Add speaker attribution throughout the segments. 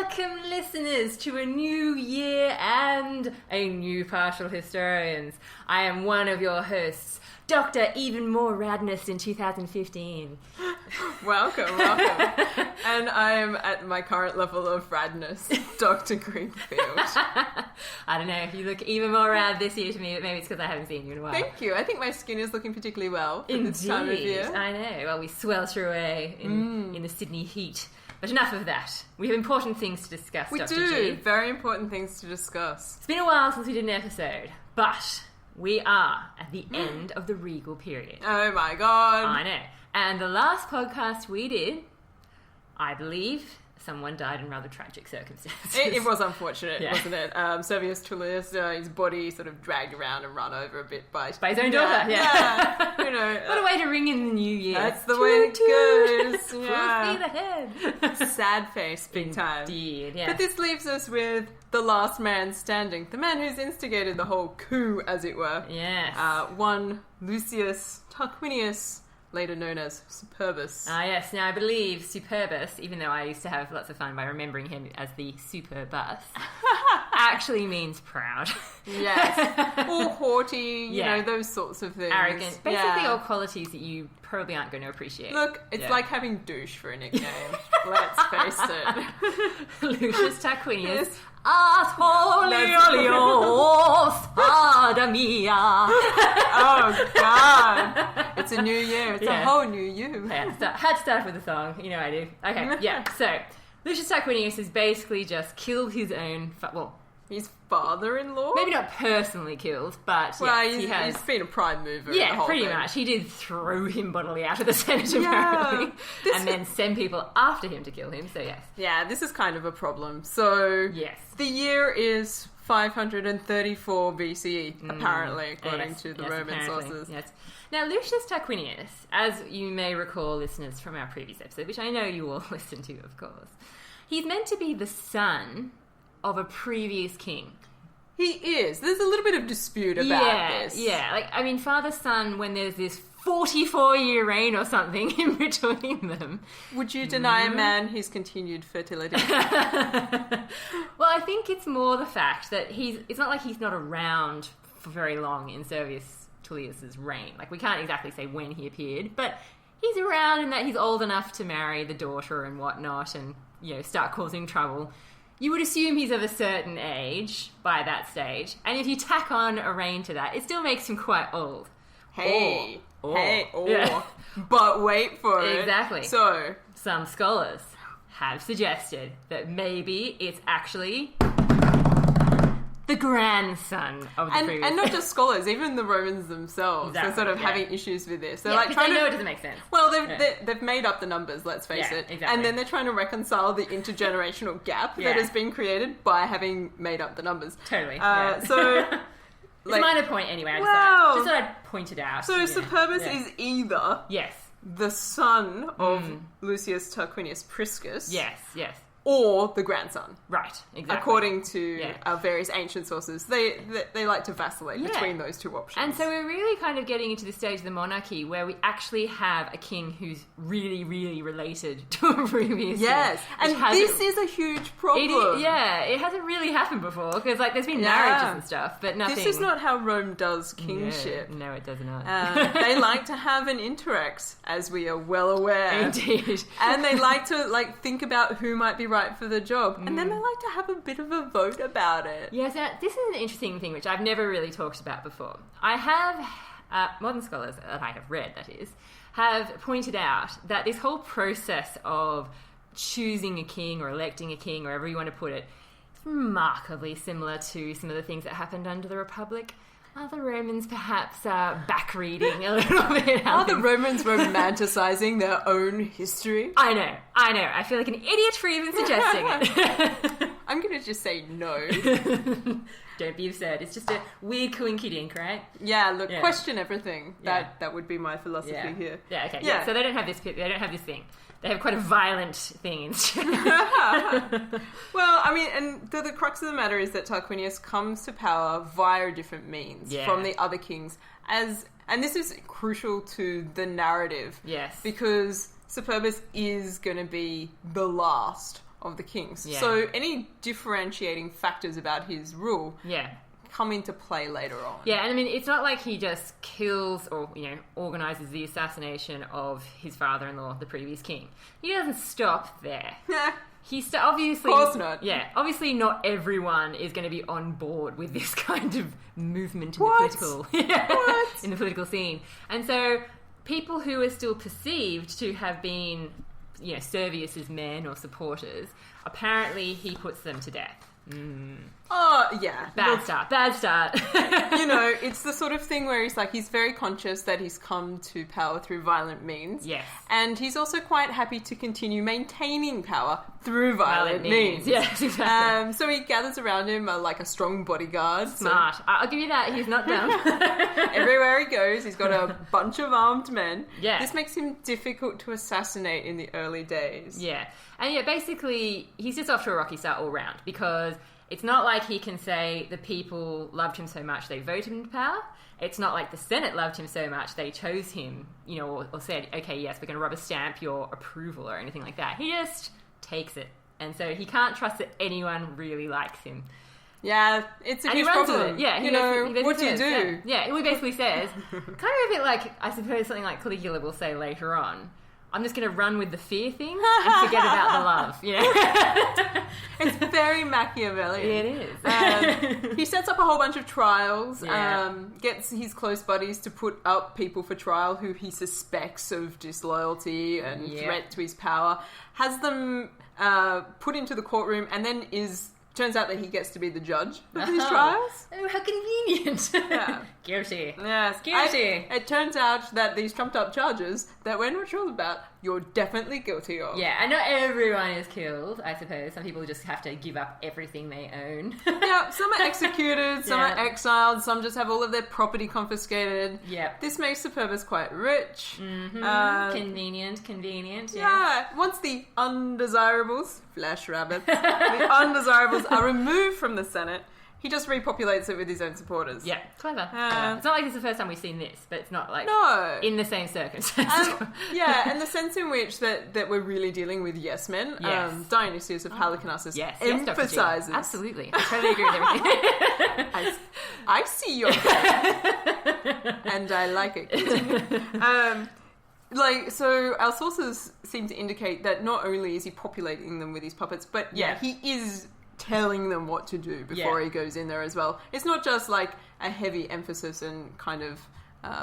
Speaker 1: Welcome, listeners, to a new year and a new partial historians. I am one of your hosts, Dr. Even More Radness in 2015.
Speaker 2: Welcome. And I am at my current level of radness, Dr. Greenfield.
Speaker 1: I don't know, you look even more rad this year to me, but maybe it's because I haven't seen you in a while.
Speaker 2: Thank you. I think my skin is looking particularly well for
Speaker 1: Indeed.
Speaker 2: this time of year.
Speaker 1: I know. Well, we swelter away in the Sydney heat. But enough of that. We have important things to discuss, Dr.
Speaker 2: We do.
Speaker 1: G.
Speaker 2: Very important things to discuss.
Speaker 1: It's been a while since we did an episode, but we are at the end of the regal period.
Speaker 2: Oh my god.
Speaker 1: I know. And the last podcast we did, I believe someone died in rather tragic circumstances.
Speaker 2: It was unfortunate,
Speaker 1: Yeah.
Speaker 2: wasn't it? Servius Tullius, his body sort of dragged around and run over a bit by
Speaker 1: his own daughter.
Speaker 2: Yeah. You know.
Speaker 1: What a way to ring in the new year.
Speaker 2: That's the way it goes. Yeah.
Speaker 1: Full speed ahead.
Speaker 2: Sad face, big time.
Speaker 1: Indeed, yeah.
Speaker 2: But this leaves us with the last man standing, the man who's instigated the whole coup, as it were.
Speaker 1: Yes.
Speaker 2: One Lucius Tarquinius, later known as Superbus.
Speaker 1: Ah, yes. Now, I believe Superbus, even though I used to have lots of fun by remembering him as the Superbus, actually means proud.
Speaker 2: Yes. Or haughty, you
Speaker 1: Yeah.
Speaker 2: know, those sorts of things.
Speaker 1: Arrogant. Basically
Speaker 2: Yeah.
Speaker 1: all qualities that you probably aren't going to appreciate.
Speaker 2: Look, it's
Speaker 1: Yeah.
Speaker 2: like having douche for a nickname. Let's face it.
Speaker 1: Lucius Tarquinius.
Speaker 2: Yes. Oh, God. It's a new year. It's a whole new you.
Speaker 1: I had to start with a song. You know I do. Okay, yeah. So, Lucius Tarquinius has basically just killed his own...
Speaker 2: His father-in-law?
Speaker 1: maybe not personally killed, but
Speaker 2: Well,
Speaker 1: yes, he has...
Speaker 2: he's been a prime mover in the
Speaker 1: Yeah,
Speaker 2: whole
Speaker 1: pretty
Speaker 2: thing.
Speaker 1: much. He did throw him bodily out of the Senate, apparently, and then send people after him to kill him, so yes.
Speaker 2: Yeah, this is kind of a problem. So,
Speaker 1: Yes.
Speaker 2: the year is 534 BCE, apparently, according
Speaker 1: Yes,
Speaker 2: to the
Speaker 1: yes,
Speaker 2: Roman
Speaker 1: apparently,
Speaker 2: sources.
Speaker 1: Yes. Now, Lucius Tarquinius, as you may recall, listeners, from our previous episode, which I know you all listened to, of course, he's meant to be the son of a previous king.
Speaker 2: He is. There's a little bit of dispute about this.
Speaker 1: Yeah, like, I mean, father-son, when there's this 44-year reign or something in between them.
Speaker 2: Would you deny a man his continued fertility?
Speaker 1: Well, I think it's more the fact that it's not like he's not around for very long in Servius Tullius's reign. Like, we can't exactly say when he appeared, but he's around in that he's old enough to marry the daughter and whatnot and, you know, start causing trouble. You would assume he's of a certain age by that stage, and if you tack on a reign to that, it still makes him quite old. Yeah.
Speaker 2: But wait for it.
Speaker 1: Exactly.
Speaker 2: So,
Speaker 1: Some scholars have suggested that maybe it's actually the grandson of the previous.
Speaker 2: and not just scholars, even the Romans themselves
Speaker 1: Exactly,
Speaker 2: are sort of
Speaker 1: yeah.
Speaker 2: having issues with this. They're
Speaker 1: Yeah,
Speaker 2: like
Speaker 1: because
Speaker 2: trying
Speaker 1: they know it
Speaker 2: to...
Speaker 1: doesn't make sense.
Speaker 2: Well, they've made up the numbers, let's face
Speaker 1: Yeah,
Speaker 2: it.
Speaker 1: exactly.
Speaker 2: And then they're trying to reconcile the intergenerational gap
Speaker 1: Yeah.
Speaker 2: that has been created by having made up the numbers.
Speaker 1: Totally. Yeah.
Speaker 2: So...
Speaker 1: It's a minor point anyway. I just
Speaker 2: Wow.
Speaker 1: thought I'd point it out.
Speaker 2: So
Speaker 1: Yeah.
Speaker 2: Superbus
Speaker 1: Yeah.
Speaker 2: is either
Speaker 1: Yes.
Speaker 2: the son of Lucius Tarquinius Priscus
Speaker 1: Yes.
Speaker 2: or the grandson.
Speaker 1: Right. Exactly.
Speaker 2: According to
Speaker 1: Yeah.
Speaker 2: various ancient sources, they like to vacillate
Speaker 1: Yeah.
Speaker 2: between those two options.
Speaker 1: And so we're really kind of getting into the stage of the monarchy where we actually have a king who's really, really related to a previous
Speaker 2: yes,
Speaker 1: king.
Speaker 2: and this is a huge problem.
Speaker 1: It hasn't really happened before because like there's been marriages and stuff, but nothing.
Speaker 2: This is not how Rome does kingship.
Speaker 1: No, it does not.
Speaker 2: They like to have an interact, as we are well aware.
Speaker 1: Indeed.
Speaker 2: And they like to think about who might be right for the job, and then they like to have a bit of a vote about it.
Speaker 1: Yes, now, this is an interesting thing which I've never really talked about before. I have, modern scholars that I have read, that is, have pointed out that this whole process of choosing a king or electing a king, or however you want to put it, is remarkably similar to some of the things that happened under the Republic. Are the Romans perhaps backreading a little bit?
Speaker 2: Are the Romans romanticizing their own history?
Speaker 1: I know. I feel like an idiot for even suggesting it.
Speaker 2: I'm going to just say no.
Speaker 1: Don't be absurd. It's just a weird coinkydink, right?
Speaker 2: Yeah, look, question everything.
Speaker 1: Yeah.
Speaker 2: That would be my philosophy here.
Speaker 1: Yeah, okay.
Speaker 2: Yeah.
Speaker 1: So they don't have this thing. They have quite a violent thing instead.
Speaker 2: Well, I mean, and the crux of the matter is that Tarquinius comes to power via different means from the other kings. And this is crucial to the narrative.
Speaker 1: Yes.
Speaker 2: Because Superbus is going to be the last of the kings.
Speaker 1: Yeah.
Speaker 2: So any differentiating factors about his rule come into play later on.
Speaker 1: Yeah, and I mean, it's not like he just kills or, organises the assassination of his father-in-law, the previous king. He doesn't stop there. Obviously,
Speaker 2: of course not.
Speaker 1: Yeah, obviously not everyone is going to be on board with this kind of movement in the political scene. And so people who are still perceived to have been, Servius's men or supporters, apparently he puts them to death.
Speaker 2: Oh, yeah.
Speaker 1: Bad start.
Speaker 2: It's the sort of thing where he's very conscious that he's come to power through violent means.
Speaker 1: Yes.
Speaker 2: And he's also quite happy to continue maintaining power through violent means.
Speaker 1: Yes, exactly.
Speaker 2: So he gathers around him a strong bodyguard.
Speaker 1: Smart. I'll give you that. He's not dumb.
Speaker 2: Everywhere he goes, he's got a bunch of armed men.
Speaker 1: Yeah.
Speaker 2: This makes him difficult to assassinate in the early days.
Speaker 1: Yeah. And basically, he's just off to a rocky start all round because it's not like he can say the people loved him so much they voted him to power. It's not like the Senate loved him so much they chose him, or said, okay, yes, we're going to rubber stamp your approval or anything like that. He just takes it. And so he can't trust that anyone really likes him.
Speaker 2: Yeah, it's a huge problem.
Speaker 1: Yeah,
Speaker 2: what do you do?
Speaker 1: Yeah, he basically says, kind of a bit like, I suppose, something like Caligula will say later on, I'm just going to run with the fear thing and forget about the love.
Speaker 2: It's very Machiavellian.
Speaker 1: It is.
Speaker 2: He sets up a whole bunch of trials, gets his close buddies to put up people for trial who he suspects of disloyalty and threat to his power, has them put into the courtroom, and then turns out that he gets to be the judge of these trials.
Speaker 1: Oh, how convenient.
Speaker 2: Yeah.
Speaker 1: Guilty.
Speaker 2: Yes.
Speaker 1: Guilty.
Speaker 2: It turns out that these trumped up charges that we're not sure about, you're definitely guilty of.
Speaker 1: Yeah, and not everyone is killed, I suppose. Some people just have to give up everything they own.
Speaker 2: Yeah, some are executed, some are exiled, some just have all of their property confiscated.
Speaker 1: Yeah.
Speaker 2: This makes Superbus quite rich.
Speaker 1: Mm-hmm. Convenient.
Speaker 2: Yeah. Once the undesirables, flesh rabbits, the undesirables are removed from the Senate, he just repopulates it with his own supporters.
Speaker 1: Yeah, clever. It's not like it's the first time we've seen this, but it's not like in the same circumstances.
Speaker 2: And the sense in which that we're really dealing with yes men.
Speaker 1: Yes.
Speaker 2: Dionysius of Halicarnassus
Speaker 1: Yes,
Speaker 2: emphasizes.
Speaker 1: Absolutely. I totally agree with everything.
Speaker 2: I see your point, and I like it. So our sources seem to indicate that not only is he populating them with his puppets, but he is telling them what to do before he goes in there as well. It's not just like a heavy emphasis and kind of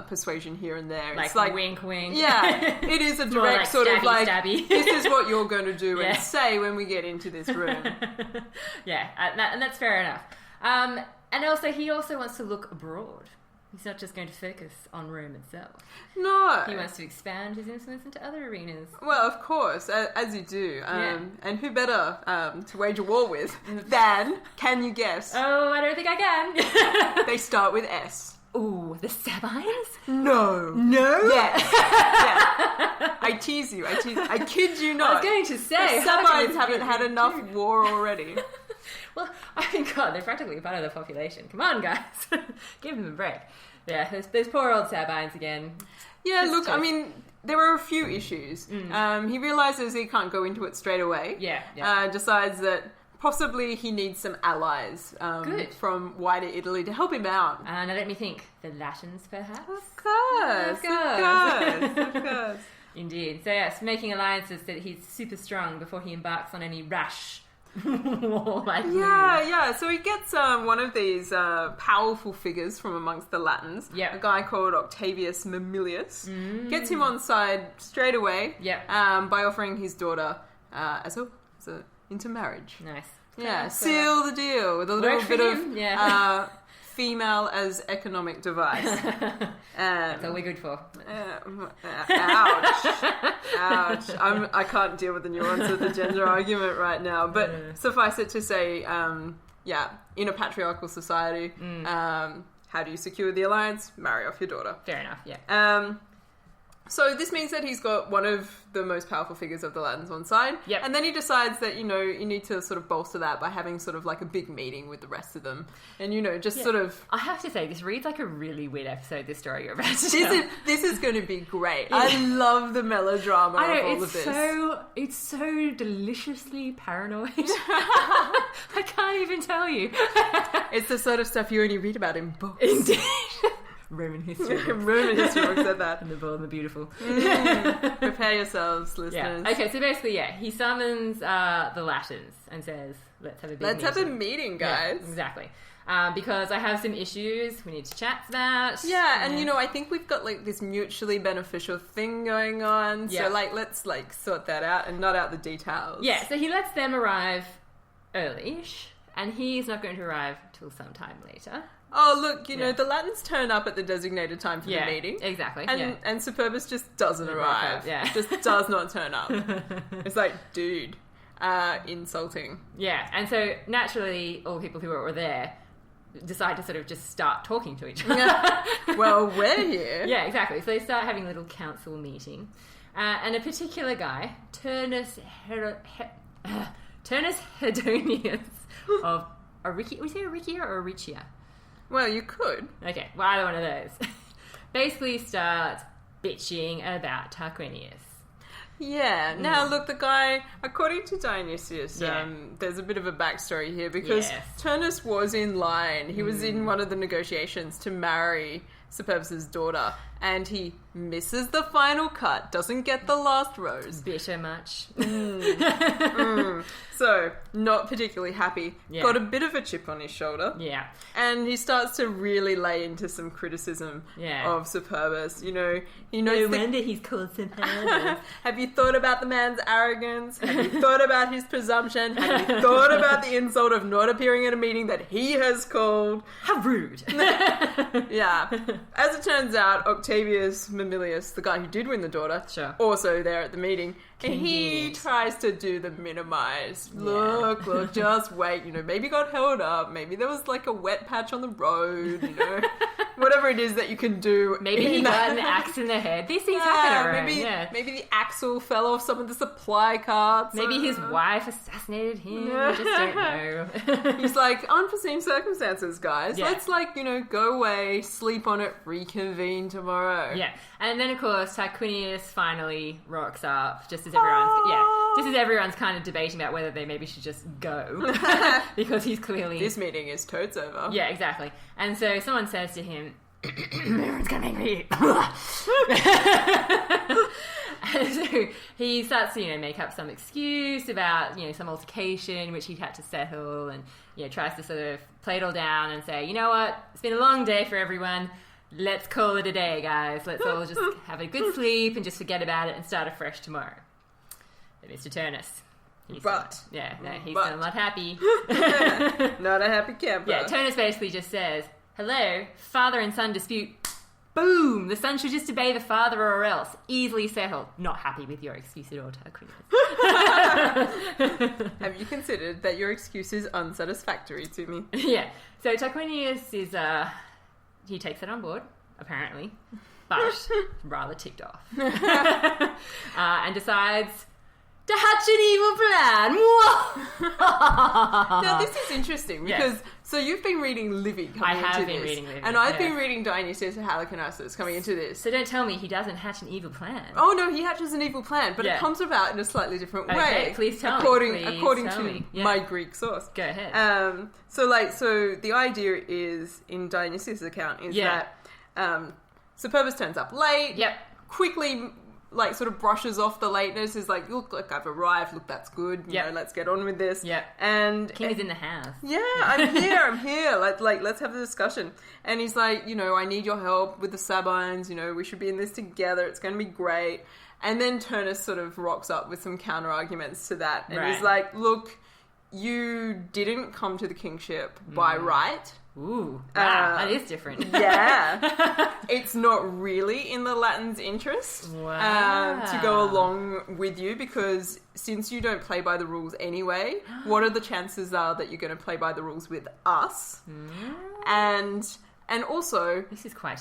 Speaker 2: persuasion here and there. It's like
Speaker 1: wink.
Speaker 2: Yeah, it is a direct
Speaker 1: sort of
Speaker 2: stabby. This is what you're going to do and say when we get into this room.
Speaker 1: And that's fair enough. And also, he also wants to look abroad. He's not just going to focus on Rome itself.
Speaker 2: No.
Speaker 1: He wants to expand his influence into other arenas.
Speaker 2: Well, of course, as you do. And who better to wage a war with than, can you guess?
Speaker 1: Oh, I don't think I can.
Speaker 2: They start with S.
Speaker 1: Ooh, the Sabines?
Speaker 2: No. Yes. I tease you. I kid you not.
Speaker 1: I was going to say.
Speaker 2: The Sabines haven't had enough war already.
Speaker 1: Well, I mean, God, they're practically part of the population. Come on, guys. Give them a break. Yeah, there's poor old Sabines again.
Speaker 2: Yeah, look, I mean, there are a few issues. He realises he can't go into it straight away. Decides that possibly he needs some allies from wider Italy to help him out.
Speaker 1: Now let me think. The Latins, perhaps?
Speaker 2: Of course.
Speaker 1: Indeed. So yes, making alliances so that he's super strong before he embarks on any rash warlike move.
Speaker 2: So he gets one of these powerful figures from amongst the Latins, a guy called Octavius Mamilius, gets him on side straight away by offering his daughter as a into marriage.
Speaker 1: Nice.
Speaker 2: Seal the deal with a little bit of female as economic device.
Speaker 1: That's all we're good for.
Speaker 2: Ouch. I can't deal with the nuance of the gender argument right now, but suffice it to say, in a patriarchal society, how do you secure the alliance? Marry off your daughter.
Speaker 1: Fair enough,
Speaker 2: So this means that he's got one of the most powerful figures of the Latins on side.
Speaker 1: Yep.
Speaker 2: And then he decides that, you need to sort of bolster that by having sort of like a big meeting with the rest of them. And, just sort of...
Speaker 1: I have to say, this reads like a really weird episode, this story you're about to tell.
Speaker 2: This is going to be great. I love the melodrama of all of this.
Speaker 1: It's so deliciously paranoid. I can't even tell you.
Speaker 2: It's the sort of stuff you only read about in books.
Speaker 1: Indeed. Roman history books.
Speaker 2: Roman history books said that.
Speaker 1: And the Bold and the Beautiful.
Speaker 2: Prepare yourselves, listeners.
Speaker 1: Yeah. Okay, so basically, he summons the Latins and says, let's have a big meeting.
Speaker 2: Let's have a meeting, guys.
Speaker 1: Yeah, exactly. Because I have some issues we need to chat about.
Speaker 2: Yeah, and I think we've got like this mutually beneficial thing going on.
Speaker 1: Yeah.
Speaker 2: So let's sort that out and nut out the details.
Speaker 1: Yeah, so he lets them arrive early-ish, and he's not going to arrive till sometime later.
Speaker 2: Oh, look, the Latins turn up at the designated time for the meeting.
Speaker 1: Exactly.
Speaker 2: And Superbus just doesn't arrive.
Speaker 1: Yeah.
Speaker 2: Just does not turn up. It's like, dude, insulting.
Speaker 1: Yeah, and so naturally, all the people who were there decide to sort of just start talking to each other.
Speaker 2: Well, we're here.
Speaker 1: Yeah, exactly. So they start having a little council meeting. And a particular guy, Turnus Hedonius of Aricia. We say Aricia or Aricia?
Speaker 2: Well, you could.
Speaker 1: Okay, well, either one of those. Basically starts bitching about Tarquinius.
Speaker 2: Yeah. Now, look, the guy, according to Dionysius, there's a bit of a backstory here because Turnus was in line. He was in one of the negotiations to marry Superbus's daughter, and he misses the final cut, doesn't get the last rose.
Speaker 1: Bitter much.
Speaker 2: So, not particularly happy. Yeah. Got a bit of a chip on his shoulder.
Speaker 1: Yeah.
Speaker 2: And he starts to really lay into some criticism of Superbus.
Speaker 1: No wonder he's called Superbus.
Speaker 2: Have you thought about the man's arrogance? Have you thought about his presumption? Have you thought about the insult of not appearing at a meeting that he has called?
Speaker 1: How rude.
Speaker 2: Yeah. As it turns out, Octavius Mamilius, the guy who did win the daughter, also there at the meeting. And he tries to do the minimize. Look, just wait. Maybe got held up. Maybe there was like a wet patch on the road. Whatever it is that you can do.
Speaker 1: Maybe he got an axe in the head. These things happen around.
Speaker 2: Maybe the axle fell off some of the supply carts.
Speaker 1: Maybe his wife assassinated him. We just don't know.
Speaker 2: He's like, unforeseen circumstances, guys. Let's go away, sleep on it, reconvene tomorrow.
Speaker 1: Yeah. And then, of course, Tarquinius finally rocks up, just as everyone's kind of debating about whether they maybe should just go. Because he's clearly...
Speaker 2: This meeting is totes over.
Speaker 1: Yeah, exactly. And so someone says to him, everyone's going to make me... And so he starts to, make up some excuse about, some altercation which he'd had to settle, and, tries to sort of play it all down and say, you know what, it's been a long day for everyone. Let's call it a day, guys. Let's all just have a good sleep and just forget about it and start afresh tomorrow. But Mr. Turnus, he's still not happy.
Speaker 2: Not a happy camper.
Speaker 1: Yeah, Turnus basically just says, hello, father and son dispute. Boom! The son should just obey the father or else. Easily settled. Not happy with your excuse at all, Tarquinius.
Speaker 2: Have you considered that your excuse is unsatisfactory to me?
Speaker 1: Yeah. So Tarquinius is... he takes it on board, apparently, but rather ticked off. And decides to hatch an evil plan.
Speaker 2: Now, this is interesting because, so you've been reading Livy coming into this. And I've been reading Dionysius and Halicarnassus coming into this.
Speaker 1: So don't tell me he doesn't hatch an evil plan.
Speaker 2: Oh, no, he hatches an evil plan, but it comes about in a slightly different way.
Speaker 1: Okay, please tell
Speaker 2: me. According to my Greek source.
Speaker 1: Go ahead.
Speaker 2: So the idea is, in Dionysius' account, is that Superbus turns up late.
Speaker 1: Yep.
Speaker 2: Quickly... sort of brushes off the lateness, is like, look, I've arrived, look, that's good, let's get on with this.
Speaker 1: Yep.
Speaker 2: And
Speaker 1: King is in the house.
Speaker 2: Yeah, I'm here. Let's have the discussion. And he's like, I need your help with the Sabines, we should be in this together, it's going to be great. And then Turnus sort of rocks up with some counter arguments to that. And he's like, look, you didn't come to the kingship by right.
Speaker 1: Ooh, wow, that is different.
Speaker 2: Yeah. It's not really in the Latins' interest to go along with you, because since you don't play by the rules anyway, what are the chances are that you're going to play by the rules with us? And also...
Speaker 1: This is quite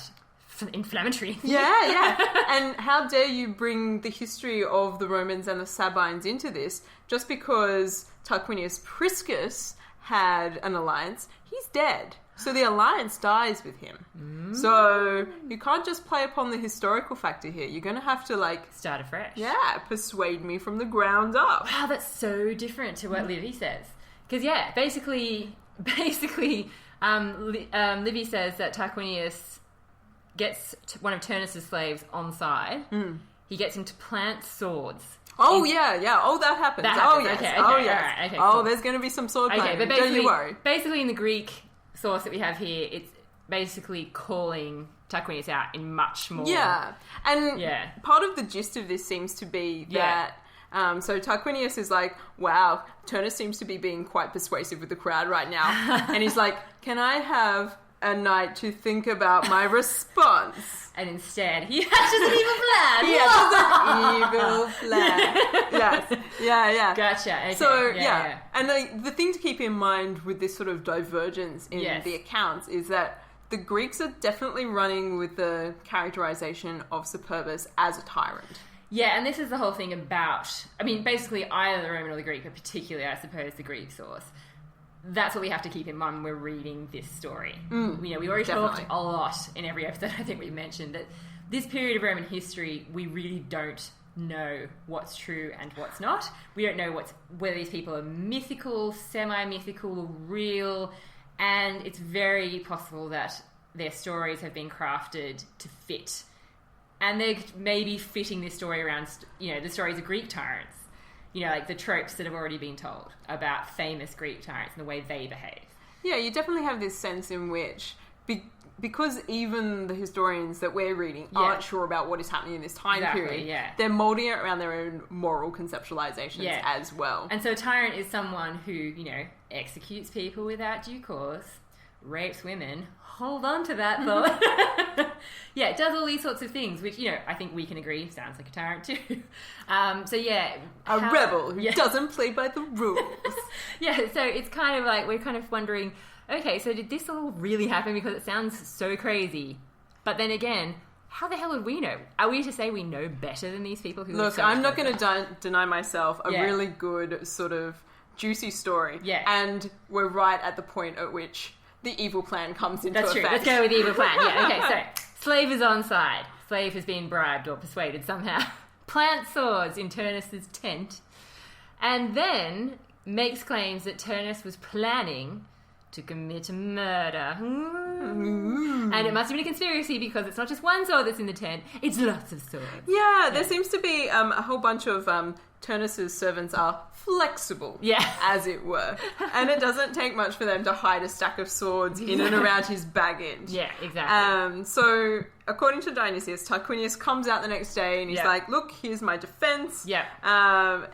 Speaker 1: some inflammatory.
Speaker 2: Yeah. And how dare you bring the history of the Romans and the Sabines into this? Just because Tarquinius Priscus had an alliance, he's dead. So the alliance dies with him. So you can't just play upon the historical factor here. You're going to have to,
Speaker 1: start afresh.
Speaker 2: Yeah, persuade me from the ground up.
Speaker 1: Wow, that's so different to what Livy says. Because, basically, Livy says that Tarquinius gets one of Turnus's slaves on side. He gets him to plant swords.
Speaker 2: Oh, yeah. Oh, that happens. Oh, yes.
Speaker 1: Okay.
Speaker 2: Oh, yes.
Speaker 1: Right. Okay,
Speaker 2: oh,
Speaker 1: cool.
Speaker 2: there's going to be some sword planting.
Speaker 1: But
Speaker 2: Don't you worry.
Speaker 1: Basically, in the Greek source that we have here, it's basically calling Tarquinius out in much more...
Speaker 2: Yeah. And part of the gist of this seems to be that... So Tarquinius is like, wow, Turnus seems to be being quite persuasive with the crowd right now. And he's like, can I have a night to think about my response?
Speaker 1: And instead, he hatches an evil plan.
Speaker 2: He hatches an evil plan. Yes. Yeah.
Speaker 1: Gotcha. Okay.
Speaker 2: So, yeah. And the thing to keep in mind with this sort of divergence in the accounts is that the Greeks are definitely running with the characterization of Superbus as a tyrant.
Speaker 1: Yeah, and this is the whole thing about... I mean, basically, either the Roman or the Greek, but particularly, I suppose, the Greek source. That's what we have to keep in mind when we're reading this story. We already talked a lot in every episode, I think we mentioned, that this period of Roman history, we really don't know what's true and what's not. We don't know whether these people are mythical, semi-mythical, or real, and it's very possible that their stories have been crafted to fit. And they're maybe fitting this story around, the stories of Greek tyrants. The tropes that have already been told about famous Greek tyrants and the way they behave. Yeah,
Speaker 2: you definitely have this sense in which, because even the historians that we're reading aren't sure about what is happening in this time period, they're moulding it around their own moral conceptualizations as well.
Speaker 1: And so a tyrant is someone who, executes people without due cause, rapes women, hold on to that thought. It does all these sorts of things, which, I think we can agree sounds like a tyrant too.
Speaker 2: A rebel who doesn't play by the rules.
Speaker 1: So it's kind of like, we're kind of wondering, okay, so did this all really happen? Because it sounds so crazy. But then again, how the hell would we know? Are we to say we know better than these people who...
Speaker 2: Look, I'm not going to deny myself a really good sort of juicy story.
Speaker 1: Yeah.
Speaker 2: And we're right at the point at which the evil plan comes into effect.
Speaker 1: That's true. Let's go with the evil plan. Okay, so slave is on side. Slave has been bribed or persuaded somehow. Plant swords in Turnus's tent. And then makes claims that Turnus was planning to commit murder. And it must have been a conspiracy because it's not just one sword that's in the tent, it's lots of swords.
Speaker 2: Yeah, there seems to be a whole bunch of Turnus's servants are flexible, as it were. And it doesn't take much for them to hide a stack of swords in and around his baggage.
Speaker 1: Yeah, exactly.
Speaker 2: So, according to Dionysius, Tarquinius comes out the next day and he's like, look, here's my defense.
Speaker 1: Yeah.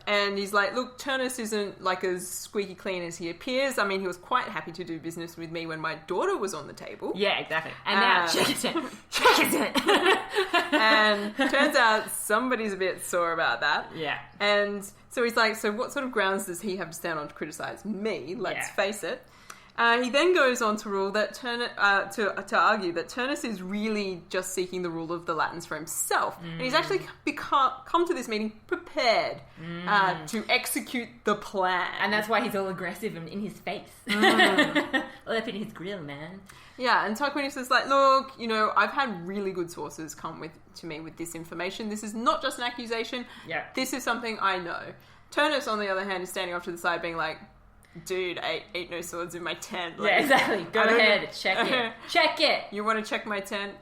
Speaker 2: And he's like, look, Turnus isn't as squeaky clean as he appears. I mean, he was quite happy to do business with me when my daughter was on the table.
Speaker 1: Yeah, exactly. And now, check his tent. Check his tent.
Speaker 2: And turns out somebody's a bit sore about that.
Speaker 1: Yeah.
Speaker 2: And so he's like, so what sort of grounds does he have to stand on to criticise me? Let's face it. He then goes on to rule that to argue that Turnus is really just seeking the rule of the Latins for himself, and he's actually come to this meeting prepared to execute the plan.
Speaker 1: And that's why he's all aggressive and in his face, all up in his grill, man.
Speaker 2: Yeah, and Tarquinius is like, look, I've had really good sources come to me with this information. This is not just an accusation.
Speaker 1: Yeah,
Speaker 2: this is something I know. Turnus, on the other hand, is standing off to the side, being like, dude, I ate no swords in my tent.
Speaker 1: Yeah, exactly. Go ahead, check it. Check it.
Speaker 2: You want to check my tent?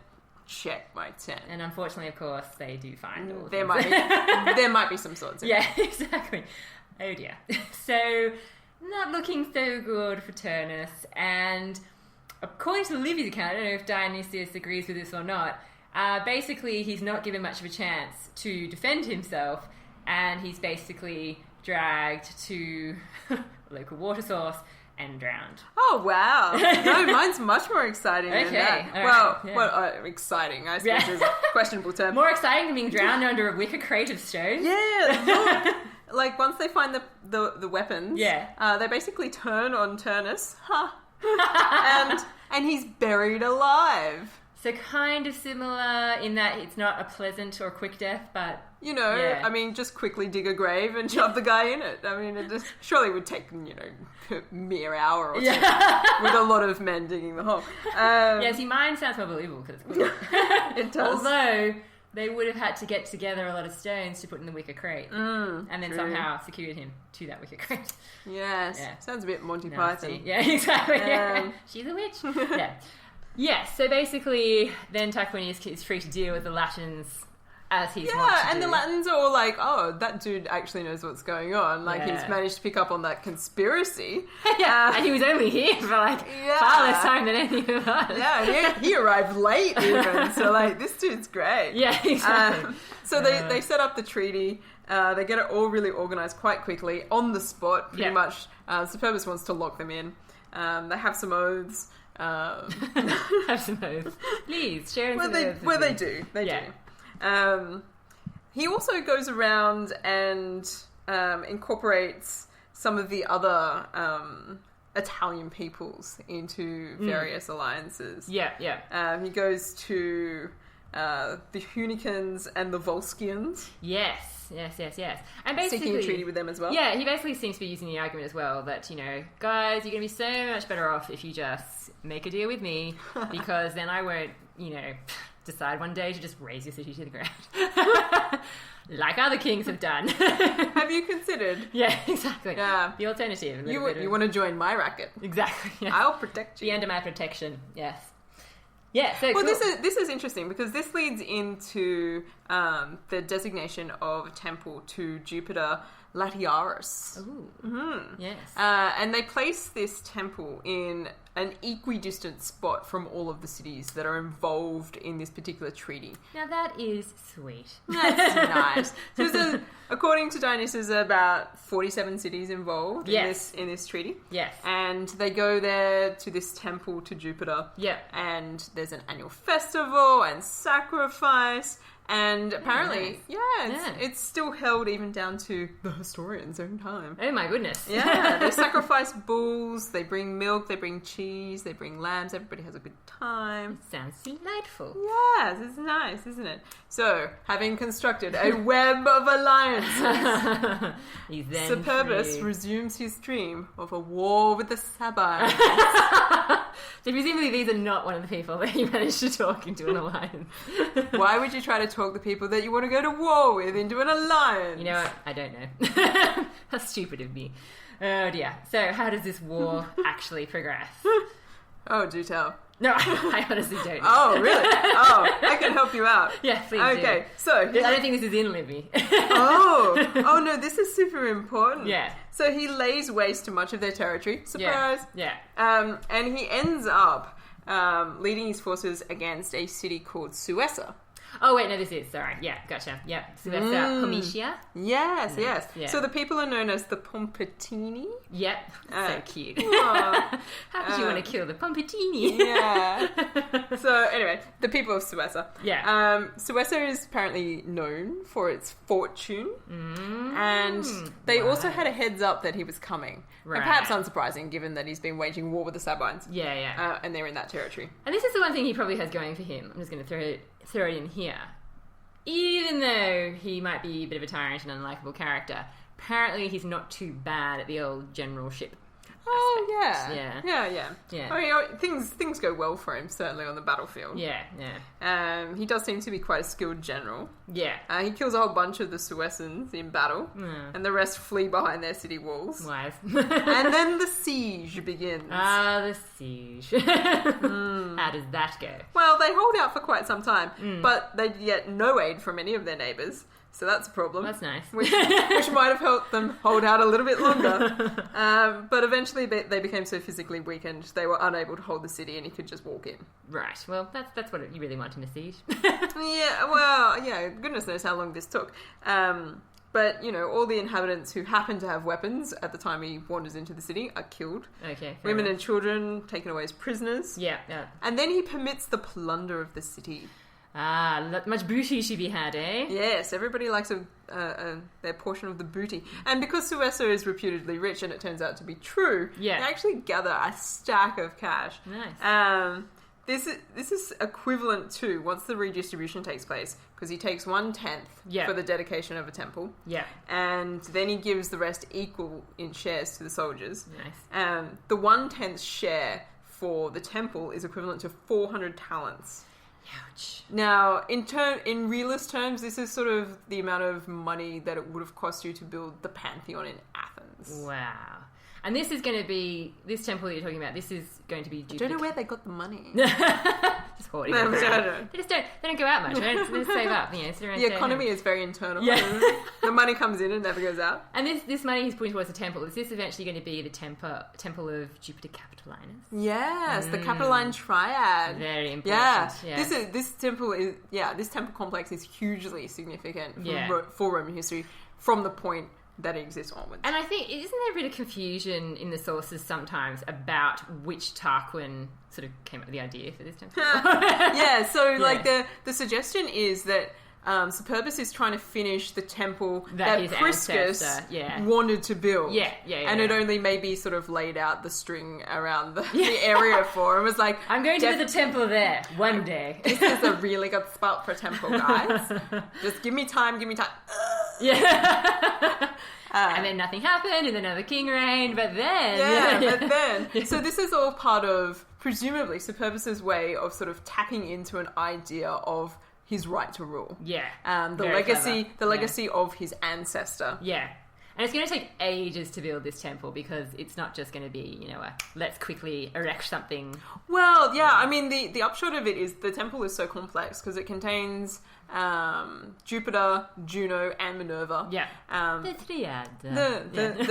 Speaker 2: Check my tent.
Speaker 1: And unfortunately, of course, they do find all
Speaker 2: there might be some swords in
Speaker 1: it. Yeah, exactly. Oh dear. So, not looking so good for Turnus. And according to Livy's account, I don't know if Dionysius agrees with this or not, basically he's not given much of a chance to defend himself, and he's basically dragged to a local water source and drowned.
Speaker 2: Oh, wow. No, mine's much more exciting than that.
Speaker 1: Well,
Speaker 2: exciting, I suppose is a questionable term.
Speaker 1: More exciting than being drowned under a wicker crate of stones?
Speaker 2: Yeah, look, once they find the weapons, they basically turn on Turnus, and he's buried alive.
Speaker 1: So kind of similar in that it's not a pleasant or quick death, but...
Speaker 2: You know,
Speaker 1: yeah.
Speaker 2: I mean, just quickly dig a grave and shove the guy in it. I mean, it just surely would take, a mere hour or two with a lot of men digging the hole.
Speaker 1: See, mine sounds more believable because it's quick.
Speaker 2: It does.
Speaker 1: Although, they would have had to get together a lot of stones to put in the wicker crate. And then somehow secured him to that wicker crate.
Speaker 2: Yes. Yeah. Sounds a bit Monty Python.
Speaker 1: Yeah, exactly. She's a witch. Yeah. Yes, so basically, then Tarquinius is free to deal with the Latins as he's
Speaker 2: and the Latins are all like, oh, that dude actually knows what's going on. Like, he's managed to pick up on that conspiracy.
Speaker 1: And he was only here for, far less time than any of us.
Speaker 2: Yeah, he arrived late even, so, this dude's great.
Speaker 1: Yeah, exactly.
Speaker 2: So they set up the treaty. They get it all really organised quite quickly, on the spot, pretty much. Superbus wants to lock them in. They have some oaths.
Speaker 1: Have some oaths. Please, share some oaths.
Speaker 2: Well, they do. They do. He also goes around and incorporates some of the other Italian peoples into various alliances.
Speaker 1: Yeah.
Speaker 2: He goes to the Hunicans and the Volscians.
Speaker 1: Yes. And basically...
Speaker 2: Seeking a treaty with them as well.
Speaker 1: Yeah, he basically seems to be using the argument as well that, guys, you're going to be so much better off if you just make a deal with me, because then I won't, decide one day to just raise your city to the ground. Like other kings have done.
Speaker 2: Have you considered?
Speaker 1: Yeah, exactly.
Speaker 2: Yeah.
Speaker 1: The alternative.
Speaker 2: You want to join my racket.
Speaker 1: Exactly. Yeah.
Speaker 2: I'll protect you.
Speaker 1: Be under my protection, yes. Yeah, so
Speaker 2: well,
Speaker 1: cool.
Speaker 2: this is interesting because this leads into the designation of a temple to Jupiter Latiaris.
Speaker 1: Ooh.
Speaker 2: Mm-hmm.
Speaker 1: Yes.
Speaker 2: And they place this temple in an equidistant spot from all of the cities that are involved in this particular treaty.
Speaker 1: Now that is sweet.
Speaker 2: That's nice. So according to Dionysius, there are about 47 cities involved in this treaty.
Speaker 1: Yes.
Speaker 2: And they go there to this temple to Jupiter.
Speaker 1: Yeah.
Speaker 2: And there's an annual festival and sacrifice. And apparently, it's still held even down to the historian's own time.
Speaker 1: Oh my goodness.
Speaker 2: Yeah, they sacrifice bulls, they bring milk, they bring cheese, they bring lambs, everybody has a good time.
Speaker 1: Sounds delightful.
Speaker 2: Yes, it's nice, isn't it? So, having constructed a web of alliances, Superbus resumes his dream of a war with the Sabines.
Speaker 1: So presumably these are not one of the people that he managed to talk into an alliance.
Speaker 2: Why would you try to talk the people that you want to go to war with into an alliance?
Speaker 1: You know what? I don't know. How stupid of me. Oh dear. So how does this war actually progress?
Speaker 2: Oh, do tell.
Speaker 1: No, I honestly don't know.
Speaker 2: Oh, really? Oh, I can help you out.
Speaker 1: Yeah, please
Speaker 2: Okay,
Speaker 1: do.
Speaker 2: So...
Speaker 1: I don't think this is in Libby.
Speaker 2: Oh, no, this is super important.
Speaker 1: Yeah.
Speaker 2: So he lays waste to much of their territory. Surprise.
Speaker 1: Yeah.
Speaker 2: And he ends up leading his forces against a city called Suessa.
Speaker 1: Oh, wait, no, this is. Sorry. Yeah, gotcha. Yeah. Suessa, Pometia.
Speaker 2: Yes.
Speaker 1: Yeah.
Speaker 2: So the people are known as the Pompetini.
Speaker 1: Yep. So cute.
Speaker 2: How
Speaker 1: could you want to kill the Pompetini?
Speaker 2: Yeah. So anyway, the people of Suessa.
Speaker 1: Yeah.
Speaker 2: Suessa is apparently known for its fortune. And they also had a heads up that he was coming.
Speaker 1: Right.
Speaker 2: And perhaps unsurprising given that he's been waging war with the Sabines.
Speaker 1: Yeah.
Speaker 2: And they're in that territory.
Speaker 1: And this is the one thing he probably has going for him. I'm just going to throw it in here. Even though he might be a bit of a tyrant and unlikable character, apparently he's not too bad at the old generalship.
Speaker 2: Oh,
Speaker 1: aspects.
Speaker 2: Yeah. I mean, things go well for him, certainly on the battlefield.
Speaker 1: Yeah.
Speaker 2: He does seem to be quite a skilled general.
Speaker 1: Yeah.
Speaker 2: He kills a whole bunch of the Suessans in battle, and the rest flee behind their city walls.
Speaker 1: Wise.
Speaker 2: And then the siege begins.
Speaker 1: The siege. How does that go?
Speaker 2: Well, they hold out for quite some time, but they get no aid from any of their neighbours. So that's a problem.
Speaker 1: That's nice.
Speaker 2: Which might have helped them hold out a little bit longer. But eventually they became so physically weakened they were unable to hold the city and he could just walk in.
Speaker 1: Right. Well, that's what you really want in a siege.
Speaker 2: Goodness knows how long this took. But, all the inhabitants who happen to have weapons at the time he wanders into the city are killed.
Speaker 1: Okay.
Speaker 2: Women and children taken away as prisoners.
Speaker 1: Yeah.
Speaker 2: And then he permits the plunder of the city.
Speaker 1: Much booty should be had, eh?
Speaker 2: Yes, everybody likes their portion of the booty. And because Suessa is reputedly rich, and it turns out to be true, they actually gather a stack of cash.
Speaker 1: Nice.
Speaker 2: this is equivalent to, once the redistribution takes place, because he takes 1/10 for the dedication of a temple.
Speaker 1: Yeah.
Speaker 2: And then he gives the rest equal in shares to the soldiers.
Speaker 1: Nice.
Speaker 2: The 1/10 share for the temple is equivalent to 400 talents.
Speaker 1: Ouch.
Speaker 2: Now, in realist terms, this is sort of the amount of money that it would have cost you to build the Pantheon in Athens.
Speaker 1: Wow. And this is going to be, this temple that you're talking about, this is going to be
Speaker 2: I don't know where they got the money.
Speaker 1: Just hoarding it. They don't go out much, right? They just save up. You know, sit around
Speaker 2: the economy is very internal.
Speaker 1: Yeah.
Speaker 2: The money comes in and never goes out.
Speaker 1: And this money he's putting towards the temple, is this eventually going to be the temple of Jupiter Capitolinus?
Speaker 2: Yes, the Capitoline Triad.
Speaker 1: Very important.
Speaker 2: Yeah. This temple complex is hugely significant for Roman history from the point that it exists onwards.
Speaker 1: And I think, isn't there a bit of confusion in the sources sometimes about which Tarquin sort of came up with the idea for this temple?
Speaker 2: Like the suggestion is that Superbus is trying to finish the temple that Priscus wanted to build. And it only maybe sort of laid out the string around the area for him. It was like,
Speaker 1: I'm going to build a temple there one day.
Speaker 2: This is a really good spot for a temple, guys. Just give me time.
Speaker 1: And then nothing happened, and then another king reigned, but then...
Speaker 2: So this is all part of, presumably, Superbus's way of sort of tapping into an idea of his right to rule.
Speaker 1: Yeah.
Speaker 2: The legacy of his ancestor.
Speaker 1: Yeah. And it's going to take ages to build this temple, because it's not just going to be, let's quickly erect something.
Speaker 2: Well, yeah, I mean, the upshot of it is the temple is so complex because it contains Jupiter, Juno, and Minerva.
Speaker 1: Yeah. The triad.
Speaker 2: The triad. The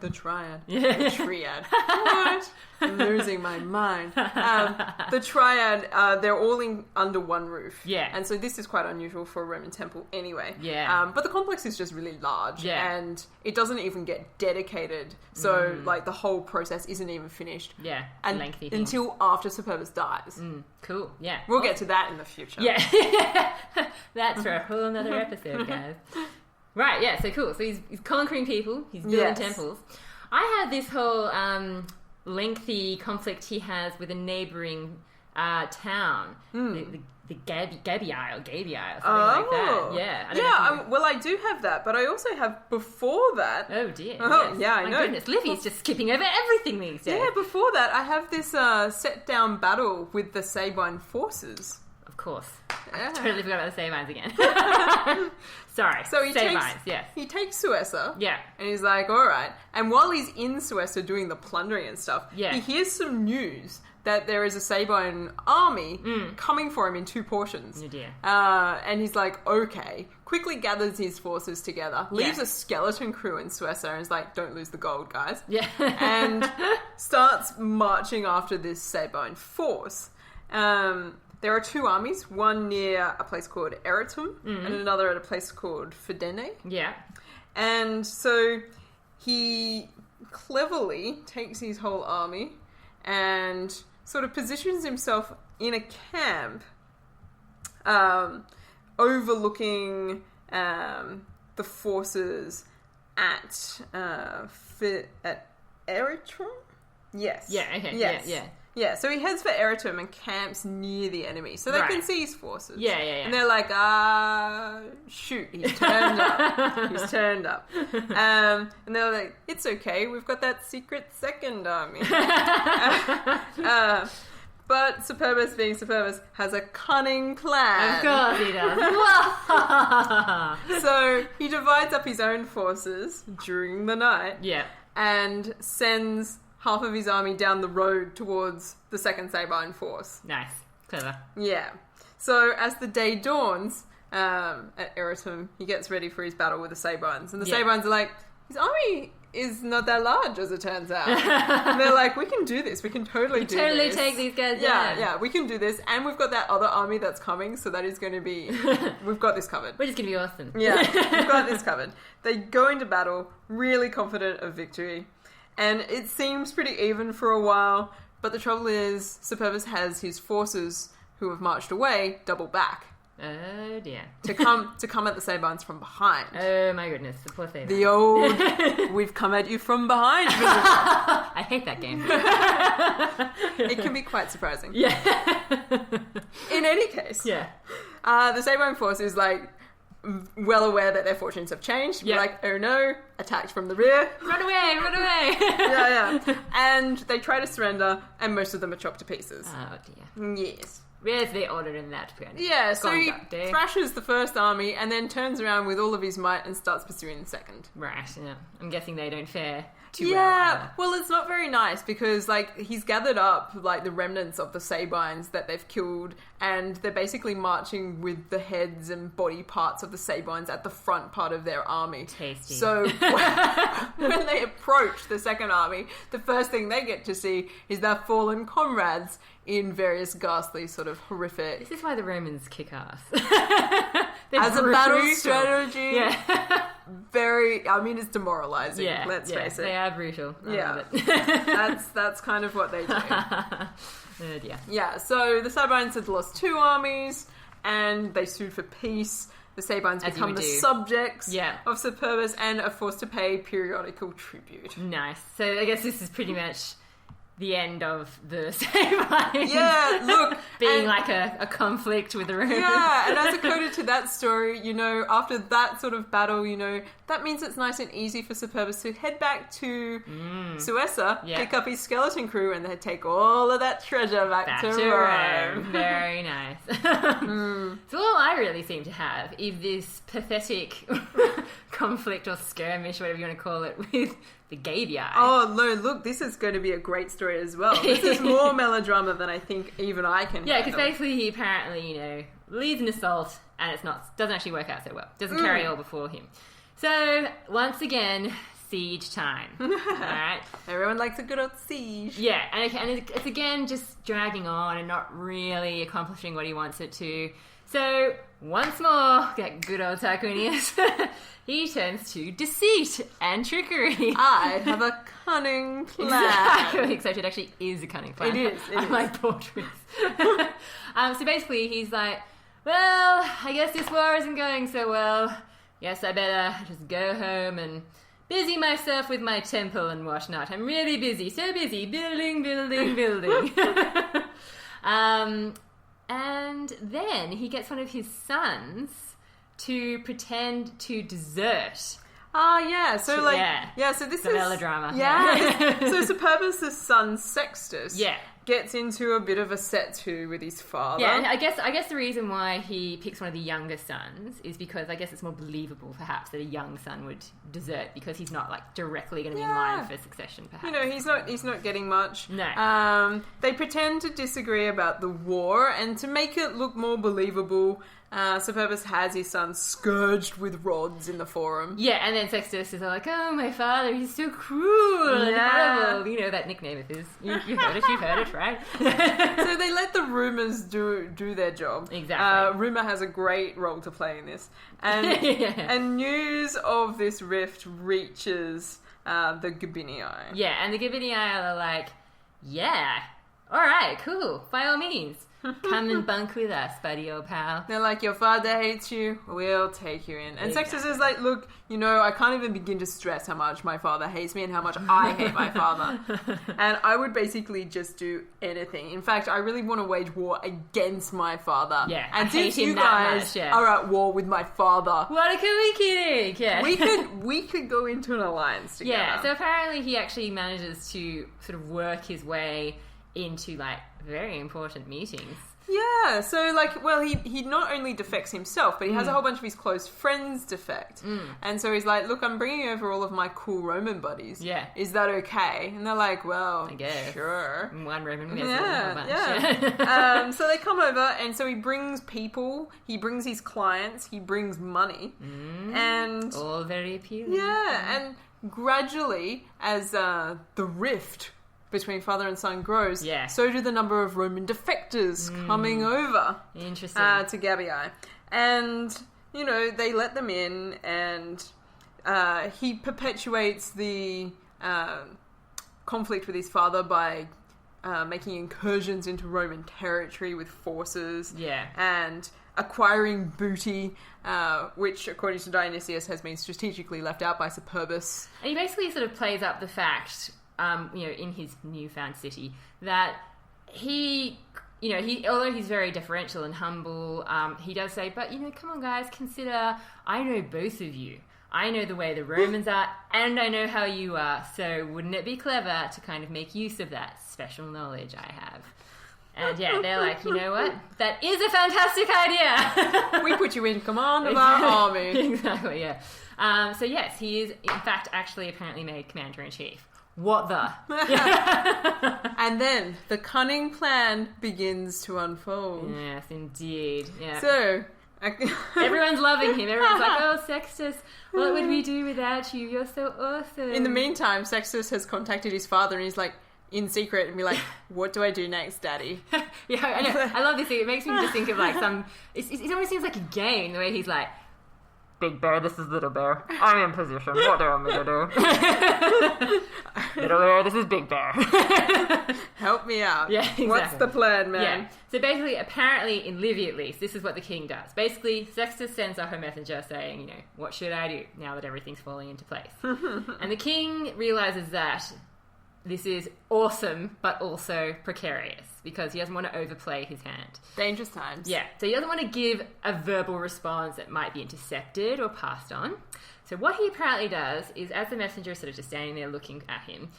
Speaker 2: triad.
Speaker 1: Yeah.
Speaker 2: The triad. What? I'm losing my mind. The triad, they're all under one roof.
Speaker 1: Yeah.
Speaker 2: And so this is quite unusual for a Roman temple anyway.
Speaker 1: Yeah.
Speaker 2: But the complex is just really large.
Speaker 1: Yeah.
Speaker 2: And it doesn't even get dedicated. So, the whole process isn't even finished.
Speaker 1: Yeah.
Speaker 2: And
Speaker 1: lengthy thing.
Speaker 2: Until after Superbus dies.
Speaker 1: Cool. Yeah.
Speaker 2: We'll get to that in the future.
Speaker 1: Yeah. That's for a whole nother episode, guys. Right, yeah, so cool. So he's conquering people, he's building temples. I had this whole lengthy conflict he has with a neighbouring town, the Gabii or something like that. Yeah.
Speaker 2: I do have that, but I also have before that.
Speaker 1: Oh dear.
Speaker 2: Oh, yeah, I know.
Speaker 1: My goodness, Livy's just skipping over everything these days.
Speaker 2: Yeah, before that, I have this set down battle with the Sabine forces.
Speaker 1: Of course. I totally forgot about the Sabines again. Sorry.
Speaker 2: So he takes Suessa.
Speaker 1: Yeah.
Speaker 2: And he's like, all right. And while he's in Suessa doing the plundering and stuff, he hears some news that there is a Sabine army coming for him in 2 portions.
Speaker 1: Oh dear.
Speaker 2: And he's like, okay. Quickly gathers his forces together, leaves a skeleton crew in Suessa, and is like, don't lose the gold, guys.
Speaker 1: Yeah.
Speaker 2: And starts marching after this Sabine force. There are 2 armies, one near a place called Eretum and another at a place called Fidene.
Speaker 1: Yeah.
Speaker 2: And so he cleverly takes his whole army and sort of positions himself in a camp overlooking the forces at Eretum? Yes.
Speaker 1: Yeah, okay.
Speaker 2: Yes.
Speaker 1: Yeah.
Speaker 2: Yeah, so he heads for Eretum and camps near the enemy, so they can see his forces.
Speaker 1: Yeah.
Speaker 2: And they're like, shoot, he's turned up. And they're like, it's okay, we've got that secret second army. But Superbus, being Superbus, has a cunning plan.
Speaker 1: Of course he does.
Speaker 2: So he divides up his own forces during the night.
Speaker 1: Yeah.
Speaker 2: And sends half of his army down the road towards the second Sabine force.
Speaker 1: Nice. Clever.
Speaker 2: Yeah. So as the day dawns, at Eretum, he gets ready for his battle with the Sabines. And the Sabines are like, his army is not that large, as it turns out. And they're like, we can do this. We can totally do this.
Speaker 1: Totally take these guys down.
Speaker 2: Yeah, we can do this. And we've got that other army that's coming, so that is going to be... We've got this covered.
Speaker 1: We're just going to be awesome.
Speaker 2: Yeah, we've got this covered. They go into battle, really confident of victory. And it seems pretty even for a while, but the trouble is Superbus has his forces who have marched away double back.
Speaker 1: Oh dear.
Speaker 2: to come at the Sabines from behind.
Speaker 1: Oh my goodness, the poor Sabines.
Speaker 2: The old, we've come at you from behind.
Speaker 1: I hate that game.
Speaker 2: It can be quite surprising.
Speaker 1: Yeah.
Speaker 2: In any case,
Speaker 1: Yeah.
Speaker 2: The Sabine force is like well aware that their fortunes have changed.
Speaker 1: Yep.
Speaker 2: Like, oh no, attacked from the rear.
Speaker 1: Run away, run away.
Speaker 2: Yeah. And they try to surrender, and most of them are chopped to pieces.
Speaker 1: Oh dear.
Speaker 2: Yes.
Speaker 1: Where's the order in that?
Speaker 2: Yeah, so he
Speaker 1: Conduct, eh?
Speaker 2: thrashes the first army and then turns around with all of his might and starts pursuing the second.
Speaker 1: Right, yeah. I'm guessing they don't fare too well.
Speaker 2: Yeah, well, it's not very nice because, like, he's gathered up, like, the remnants of the Sabines that they've killed, and they're basically marching with the heads and body parts of the Sabines at the front part of their army.
Speaker 1: Tasty.
Speaker 2: So, when they approach the second army, the first thing they get to see is their fallen comrades in various ghastly, sort of horrific...
Speaker 1: This is why the Romans kick ass.
Speaker 2: As a battle strategy...
Speaker 1: Yeah.
Speaker 2: Very, I mean, it's demoralizing.
Speaker 1: Yeah,
Speaker 2: let's face it.
Speaker 1: They are brutal. I love it.
Speaker 2: that's kind of what they do.
Speaker 1: Oh dear.
Speaker 2: Yeah, so the Sabines had lost 2 armies, and they sued for peace. The Sabines
Speaker 1: As
Speaker 2: become the
Speaker 1: do.
Speaker 2: subjects
Speaker 1: Yeah.
Speaker 2: of Superbus and are forced to pay periodical tribute.
Speaker 1: Nice. So I guess this is pretty much the end of the Sabines.
Speaker 2: Yeah, look.
Speaker 1: Being like a conflict with the Romans.
Speaker 2: Yeah, and as a coda to that story, you know, after that sort of battle, you know, that means it's nice and easy for Superbus to head back to Suessa, pick up his skeleton crew, and then take all of that treasure back to Rome.
Speaker 1: Very nice. So all I really seem to have is this pathetic conflict or skirmish, whatever you want to call it, with the Gabii.
Speaker 2: Oh, no, look, this is going to be a great story as well. This is more melodrama than I think even I can
Speaker 1: Yeah, because
Speaker 2: handle.
Speaker 1: basically he apparently, you know, leads an assault and doesn't actually work out so well. Doesn't carry all before him. So, once again, siege time. Alright?
Speaker 2: Everyone likes a good old siege.
Speaker 1: Yeah, and it's again just dragging on and not really accomplishing what he wants it to. So, once more, that good old Tarquinius, he turns to deceit and trickery.
Speaker 2: I have a cunning plan.
Speaker 1: Exactly, except it actually is a cunning plan.
Speaker 2: It is.
Speaker 1: Unlike Portraits. So basically, he's like, well, I guess this war isn't going so well. Guess I better just go home and busy myself with my temple and whatnot. I'm really busy, so busy, building. And then he gets one of his sons to pretend to desert.
Speaker 2: Ah, yeah. So, like, so this is
Speaker 1: melodrama.
Speaker 2: Yeah. So Superbus' son Sextus
Speaker 1: Yeah.
Speaker 2: gets into a bit of a set to with his father.
Speaker 1: Yeah, and I guess the reason why he picks one of the younger sons is because I guess it's more believable, perhaps, that a young son would desert because he's not like directly going to be in line for succession. Perhaps,
Speaker 2: you know, he's not getting much.
Speaker 1: No.
Speaker 2: They pretend to disagree about the war, and to make it look more believable, Superbus has his son scourged with rods in the forum.
Speaker 1: Yeah, and then Sextus is like, "Oh, my father, he's so cruel and horrible." You know that nickname of his. You've heard it, right?
Speaker 2: So they let the rumours do their job.
Speaker 1: Exactly.
Speaker 2: Rumour has a great role to play in this. And, and news of this rift reaches the Gabinii.
Speaker 1: Yeah, and the Gabinii are like, yeah, alright, cool, by all means. Come and bunk with us, buddy old pal.
Speaker 2: They're like, your father hates you, we'll take you in. And Sextus is like, look, you know, I can't even begin to stress how much my father hates me and how much I hate my father. And I would basically just do anything. In fact, I really want to wage war against my father.
Speaker 1: Yeah,
Speaker 2: and
Speaker 1: I
Speaker 2: since
Speaker 1: hate him
Speaker 2: you
Speaker 1: that
Speaker 2: guys
Speaker 1: much,
Speaker 2: are at war with my father,
Speaker 1: what a kidding! Yeah.
Speaker 2: we could go into an alliance together.
Speaker 1: Yeah, so apparently he actually manages to sort of work his way into, like, very important meetings.
Speaker 2: Yeah, so, like, well, he not only defects himself, but he has a whole bunch of his close friends defect. And so he's like, look, I'm bringing over all of my cool Roman buddies.
Speaker 1: Yeah.
Speaker 2: Is that okay? And they're like, well,
Speaker 1: I guess.
Speaker 2: sure.
Speaker 1: One Roman, we
Speaker 2: Yeah. So they come over, and so he brings people, he brings his clients, he brings money. And...
Speaker 1: all very appealing.
Speaker 2: Yeah, and gradually, as the rift between father and son grows, so do the number of Roman defectors coming over to Gabii. And, you know, they let them in, and he perpetuates the conflict with his father by making incursions into Roman territory with forces.
Speaker 1: Yeah.
Speaker 2: And acquiring booty, which, according to Dionysius, has been strategically left out by Superbus.
Speaker 1: And he basically sort of plays up the fact, in his newfound city, that he, although he's very deferential and humble, he does say, but, come on, guys, consider, I know both of you. I know the way the Romans are, and I know how you are, so wouldn't it be clever to kind of make use of that special knowledge I have? And yeah, they're like, you know what? That is a fantastic idea!
Speaker 2: We put you in command of our army.
Speaker 1: Exactly, yeah. So yes, he is, in fact, actually apparently made commander-in-chief. What the?
Speaker 2: And then the cunning plan begins to unfold.
Speaker 1: Yes, indeed. Yeah.
Speaker 2: So...
Speaker 1: Everyone's loving him. Everyone's like, oh, Sextus, what would we do without you? You're so awesome.
Speaker 2: In the meantime, Sextus has contacted his father and he's like, in secret, and be like, what do I do next, Daddy?
Speaker 1: Yeah, I know. I love this thing. It makes me just think of like it almost seems like a game, the way he's like, Big Bear, this is Little Bear. I'm in position. What do you want me to do? Little Bear, this is Big Bear.
Speaker 2: Help me out.
Speaker 1: Yeah, exactly.
Speaker 2: What's the plan, man?
Speaker 1: Yeah. So basically, apparently, in Livy at least, this is what the king does. Basically, Sextus sends off a messenger saying, what should I do now that everything's falling into place? And the king realizes that this is awesome, but also precarious, because he doesn't want to overplay his hand.
Speaker 2: Dangerous times.
Speaker 1: Yeah, so he doesn't want to give a verbal response that might be intercepted or passed on. So what he apparently does is, as the messenger is sort of just standing there looking at him,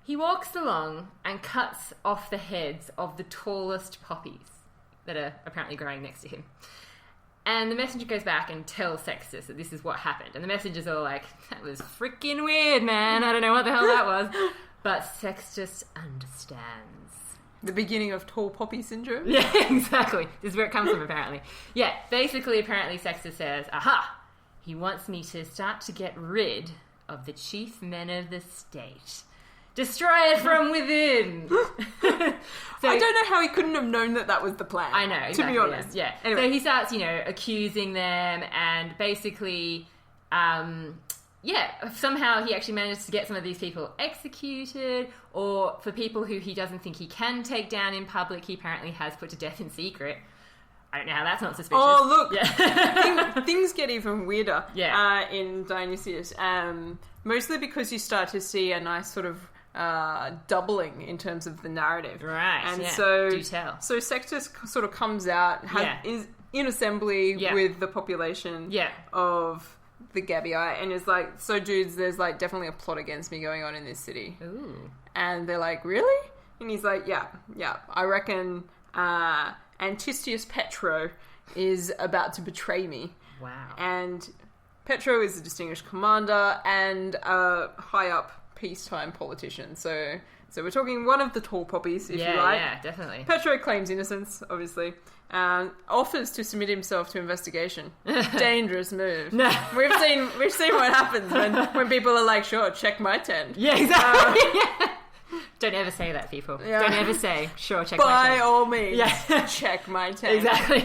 Speaker 1: he walks along and cuts off the heads of the tallest poppies that are apparently growing next to him. And the messenger goes back and tells Sextus that this is what happened. And the messenger's all like, that was freaking weird, man. I don't know what the hell that was. But Sextus understands.
Speaker 2: The beginning of tall poppy syndrome?
Speaker 1: Yeah, exactly. This is where it comes from, apparently. Yeah, basically, apparently, Sextus says, aha, he wants me to start to get rid of the chief men of the state. Destroy it from within. So,
Speaker 2: I don't know how he couldn't have known that was the plan.
Speaker 1: I know, exactly,
Speaker 2: to be honest.
Speaker 1: Yeah.
Speaker 2: Anyway.
Speaker 1: So he starts, accusing them, and basically... somehow he actually manages to get some of these people executed, or for people who he doesn't think he can take down in public, he apparently has put to death in secret. I don't know how that's not suspicious.
Speaker 2: Oh, look!
Speaker 1: Yeah.
Speaker 2: Things get even weirder
Speaker 1: in
Speaker 2: Dionysius. Mostly because you start to see a nice sort of doubling in terms of the narrative.
Speaker 1: Right,
Speaker 2: and
Speaker 1: yeah.
Speaker 2: so,
Speaker 1: do tell.
Speaker 2: So Sextus sort of comes out, is in assembly with the population of... the Gabii, and is like, so dudes, there's like definitely a plot against me going on in this city.
Speaker 1: Ooh.
Speaker 2: And they're like, really? And he's like, yeah, I reckon Antistius Petro is about to betray me.
Speaker 1: Wow.
Speaker 2: And Petro is a distinguished commander and a high up peacetime politician. So we're talking one of the tall poppies, if you like.
Speaker 1: Yeah, definitely.
Speaker 2: Petro claims innocence, obviously. Offers to submit himself to investigation. Dangerous move.
Speaker 1: No.
Speaker 2: We've seen what happens when people are like, sure, check my tent.
Speaker 1: Yeah, exactly. Don't ever say that, people.
Speaker 2: Yeah.
Speaker 1: Don't ever say, sure, check my tent.
Speaker 2: By all means,
Speaker 1: Yeah.
Speaker 2: check my tent.
Speaker 1: Exactly.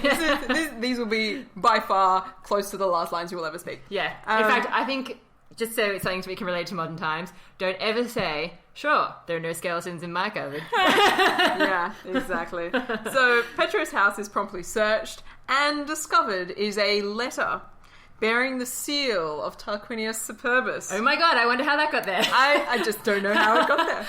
Speaker 2: These will be by far close to the last lines you will ever speak.
Speaker 1: Yeah. In fact, I think, just so it's something we can relate to modern times, don't ever say, sure, there are no skeletons in my cupboard.
Speaker 2: Yeah, exactly. So Petro's house is promptly searched, and discovered is a letter bearing the seal of Tarquinius Superbus.
Speaker 1: Oh my god, I wonder how that got there.
Speaker 2: I just don't know how it got there.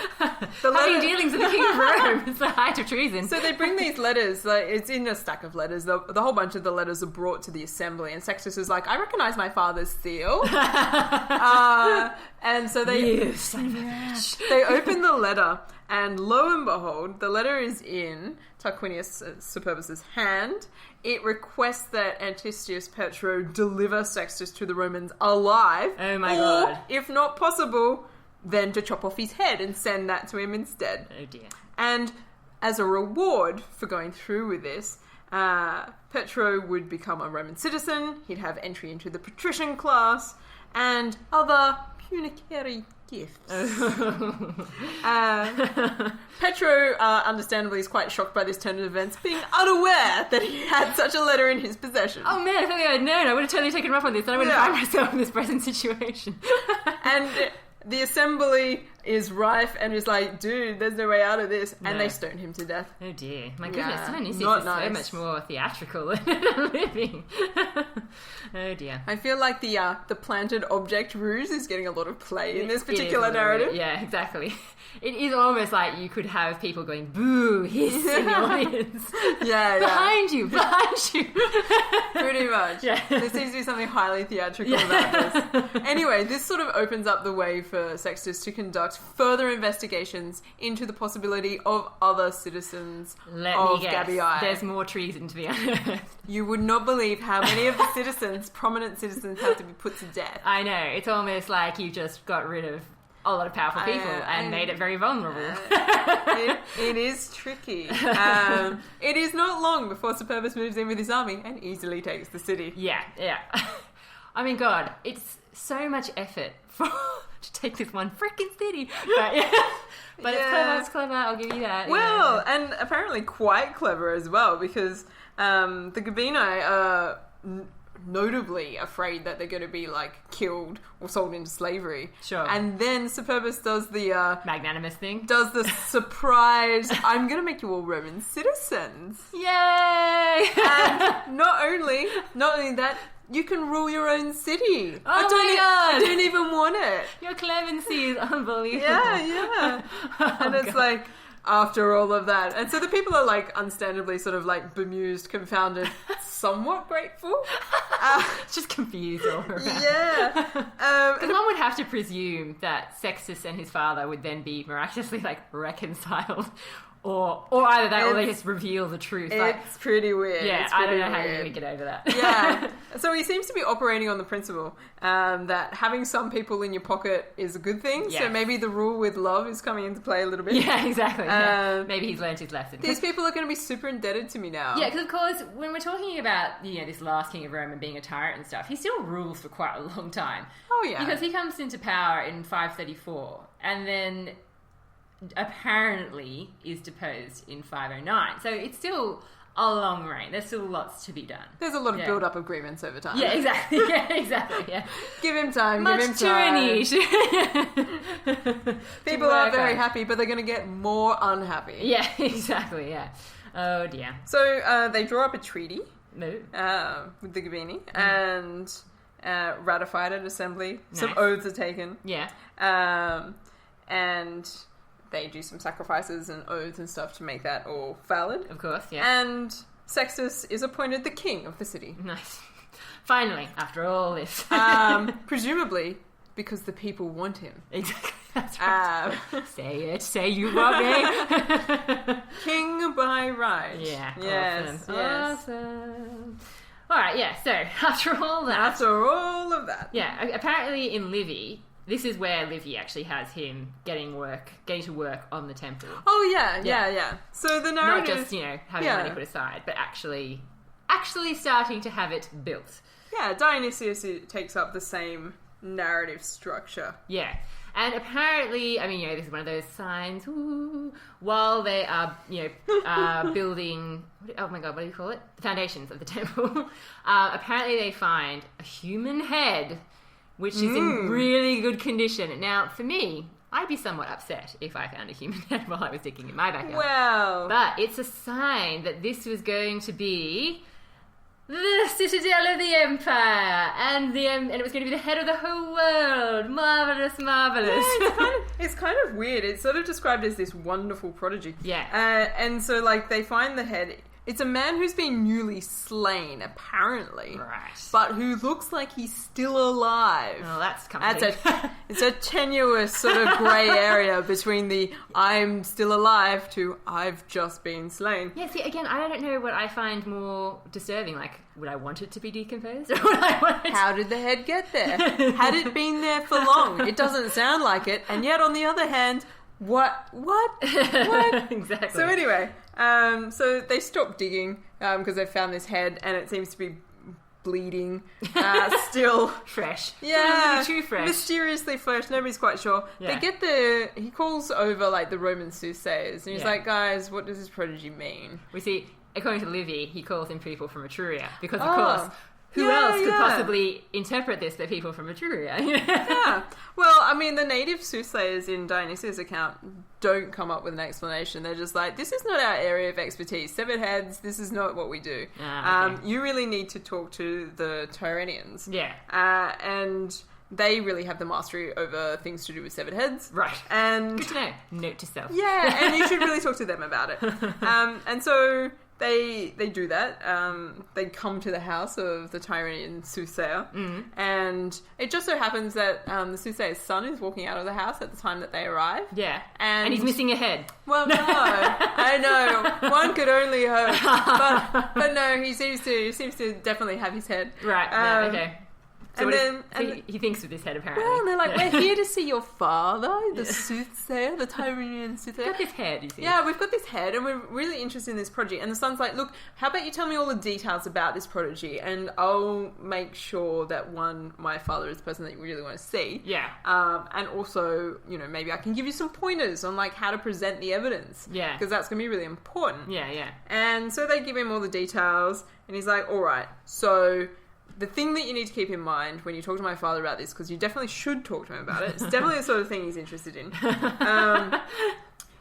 Speaker 1: Having dealings with the King of Rome, it's the height of treason.
Speaker 2: So they bring these letters, like, it's in a stack of letters. The whole bunch of the letters are brought to the assembly, and Sextus is like, I recognise my father's seal. And so they they open the letter, and lo and behold, the letter is in Tarquinius Superbus's hand. It requests that Antistius Petro deliver Sextus to the Romans alive.
Speaker 1: Oh my
Speaker 2: or,
Speaker 1: god.
Speaker 2: if not possible, then to chop off his head and send that to him instead.
Speaker 1: Oh dear.
Speaker 2: And as a reward for going through with this, Petro would become a Roman citizen, he'd have entry into the patrician class, and other puniary gifts. Petro, understandably, is quite shocked by this turn of events, being unaware that he had such a letter in his possession.
Speaker 1: Oh man, if only I'd known, I would have totally taken him up on this, and I would have found myself in this present situation.
Speaker 2: And the assembly is rife and is like, dude, there's no way out of this. And
Speaker 1: No.
Speaker 2: they stone him to death.
Speaker 1: Oh dear. My goodness,
Speaker 2: Yeah,
Speaker 1: Dionysius
Speaker 2: not
Speaker 1: is
Speaker 2: nice.
Speaker 1: so much more theatrical than living. Oh dear.
Speaker 2: I feel like the planted object ruse is getting a lot of play in this
Speaker 1: It is a
Speaker 2: particular
Speaker 1: little
Speaker 2: narrative.
Speaker 1: bit- Yeah, exactly. It is almost like you could have people going, boo, hiss in the audience.
Speaker 2: Yeah,
Speaker 1: Behind you.
Speaker 2: pretty much.
Speaker 1: Yeah.
Speaker 2: There seems to be something highly theatrical about this. Anyway, this sort of opens up the way for Sextus to conduct further investigations into the possibility of other citizens
Speaker 1: Let
Speaker 2: of
Speaker 1: me guess.
Speaker 2: Gabii.
Speaker 1: There's more treason to be unearthed.
Speaker 2: You would not believe how many of the citizens, prominent citizens, have to be put to death.
Speaker 1: I know. It's almost like you just got rid of a lot of powerful people and made it very vulnerable.
Speaker 2: It is tricky. It is not long before Superbus moves in with his army and easily takes the city.
Speaker 1: Yeah. I mean, God, it's so much effort to take this one freaking city. But, but it's clever, I'll give you that.
Speaker 2: Well, and apparently quite clever as well, because the Gabini are notably afraid that they're going to be like killed or sold into slavery.
Speaker 1: Sure.
Speaker 2: And then Superbus does the
Speaker 1: magnanimous thing.
Speaker 2: does the surprise, I'm going to make you all Roman citizens.
Speaker 1: Yay!
Speaker 2: And not only that, you can rule your own city.
Speaker 1: Oh my God.
Speaker 2: I don't even want it.
Speaker 1: Your clemency is unbelievable.
Speaker 2: Yeah. And it's like, after all of that. And so the people are like understandably sort of like bemused, confounded, somewhat grateful.
Speaker 1: It's just confused all around.
Speaker 2: Yeah.
Speaker 1: Because one would have to presume that Sextus and his father would then be miraculously like reconciled, or either that or they just reveal the truth. Like,
Speaker 2: It's pretty weird.
Speaker 1: yeah,
Speaker 2: It's
Speaker 1: I don't
Speaker 2: pretty
Speaker 1: know how you're
Speaker 2: weird.
Speaker 1: going to get over that.
Speaker 2: Yeah. So he seems to be operating on the principle that having some people in your pocket is a good thing. So
Speaker 1: Yes.
Speaker 2: maybe the rule with love is coming into play a little bit.
Speaker 1: Yeah, exactly. Yeah. Maybe he's learned his lesson.
Speaker 2: These people are going to be super indebted to me now.
Speaker 1: Yeah, because of course, when we're talking about this last king of Rome and being a tyrant and stuff, he still rules for quite a long time.
Speaker 2: Oh, yeah.
Speaker 1: Because he comes into power in 534, and then apparently is deposed in 509. So it's still a long reign. There's still lots to be done.
Speaker 2: There's a lot of build-up of grievance over time.
Speaker 1: Yeah, exactly. Yeah.
Speaker 2: Give him time.
Speaker 1: Much
Speaker 2: give him
Speaker 1: to
Speaker 2: time.
Speaker 1: Anish.
Speaker 2: People are very happy, but they're going to get more unhappy.
Speaker 1: Yeah, exactly. Yeah. Oh dear.
Speaker 2: So they draw up a treaty
Speaker 1: No.
Speaker 2: with the Gabini and ratify it at assembly. Some
Speaker 1: Nice.
Speaker 2: oaths are taken.
Speaker 1: Yeah.
Speaker 2: And they do some sacrifices and oaths and stuff to make that all valid.
Speaker 1: Of course. Yeah.
Speaker 2: And Sextus is appointed the king of the city.
Speaker 1: Nice. Finally, after all this.
Speaker 2: Presumably because the people want him.
Speaker 1: Exactly. That's right.
Speaker 2: Say
Speaker 1: it. Say you want me.
Speaker 2: King by right.
Speaker 1: Yeah.
Speaker 2: Yes.
Speaker 1: Awesome.
Speaker 2: Yes.
Speaker 1: Awesome. All right. Yeah. So after all that.
Speaker 2: After all of that.
Speaker 1: Yeah. Apparently in Livy, this is where Livy actually has him getting to work on the temple.
Speaker 2: Oh yeah. So the narrative,
Speaker 1: Not just having money put aside, but actually starting to have it built.
Speaker 2: Yeah, Dionysius takes up the same narrative structure.
Speaker 1: Yeah. And apparently, I mean, this is one of those signs, while they are, building, oh my God, what do you call it? The foundations of the temple. Apparently they find a human head, which is in really good condition. Now, for me, I'd be somewhat upset if I found a human head while I was digging in my backyard.
Speaker 2: Well,
Speaker 1: But it's a sign that this was going to be the citadel of the empire, and it was going to be the head of the whole world. Marvelous.
Speaker 2: it's kind of weird. It's sort of described as this wonderful prodigy.
Speaker 1: Yeah.
Speaker 2: And so, like, they find the head. It's a man who's been newly slain, apparently.
Speaker 1: Right.
Speaker 2: But who looks like he's still alive.
Speaker 1: Well, that's comforting.
Speaker 2: It's a tenuous sort of grey area between the I'm still alive to I've just been slain.
Speaker 1: Yeah, see, again, I don't know what I find more disturbing. Like, would I want it to be decomposed? Or would I want it
Speaker 2: How did the head get there? Had it been there for long? It doesn't sound like it. And yet, on the other hand, what?
Speaker 1: Exactly.
Speaker 2: So anyway, so they stop digging because they found this head and it seems to be bleeding still.
Speaker 1: Fresh.
Speaker 2: Yeah.
Speaker 1: Maybe too fresh.
Speaker 2: Mysteriously fresh. Nobody's quite sure.
Speaker 1: Yeah.
Speaker 2: He calls over like the Roman soothsayers and he's
Speaker 1: Yeah.
Speaker 2: like, guys, what does this prodigy mean?
Speaker 1: We see, according to Livy, he calls in people from Etruria because, of
Speaker 2: Oh.
Speaker 1: course, who else could possibly interpret this but people from Etruria?
Speaker 2: Yeah. Well, I mean, the native soothsayers in Dionysius' account don't come up with an explanation. They're just like, this is not our area of expertise. Severed heads, this is not what we do. Okay. You really need to talk to the Tyrrhenians.
Speaker 1: Yeah.
Speaker 2: And they really have the mastery over things to do with severed heads.
Speaker 1: Right.
Speaker 2: And
Speaker 1: good to know. Note to self.
Speaker 2: Yeah, and you should really talk to them about it. And so they do that. They come to the house of the Tyrrhenian soothsayer. And it just so happens that the soothsayer's son is walking out of the house at the time that they arrive.
Speaker 1: Yeah. And he's missing a head.
Speaker 2: Well, no. I know. One could only hope. But no, he seems to definitely have his head.
Speaker 1: Right. Okay. So
Speaker 2: and
Speaker 1: he thinks with his head, apparently.
Speaker 2: Well, they're like, we're here to see your father, the soothsayer, the Tyrrhenian soothsayer.
Speaker 1: We've got this head, you see.
Speaker 2: Yeah, we've got this head, and we're really interested in this prodigy. And the son's like, look, how about you tell me all the details about this prodigy, and I'll make sure that, one, my father is the person that you really want to see.
Speaker 1: Yeah.
Speaker 2: And also, maybe I can give you some pointers on, like, how to present the evidence.
Speaker 1: Yeah.
Speaker 2: Because that's going to be really important.
Speaker 1: Yeah.
Speaker 2: And so they give him all the details, and he's like, all right, so the thing that you need to keep in mind when you talk to my father about this, because you definitely should talk to him about it, it's definitely the sort of thing he's interested in,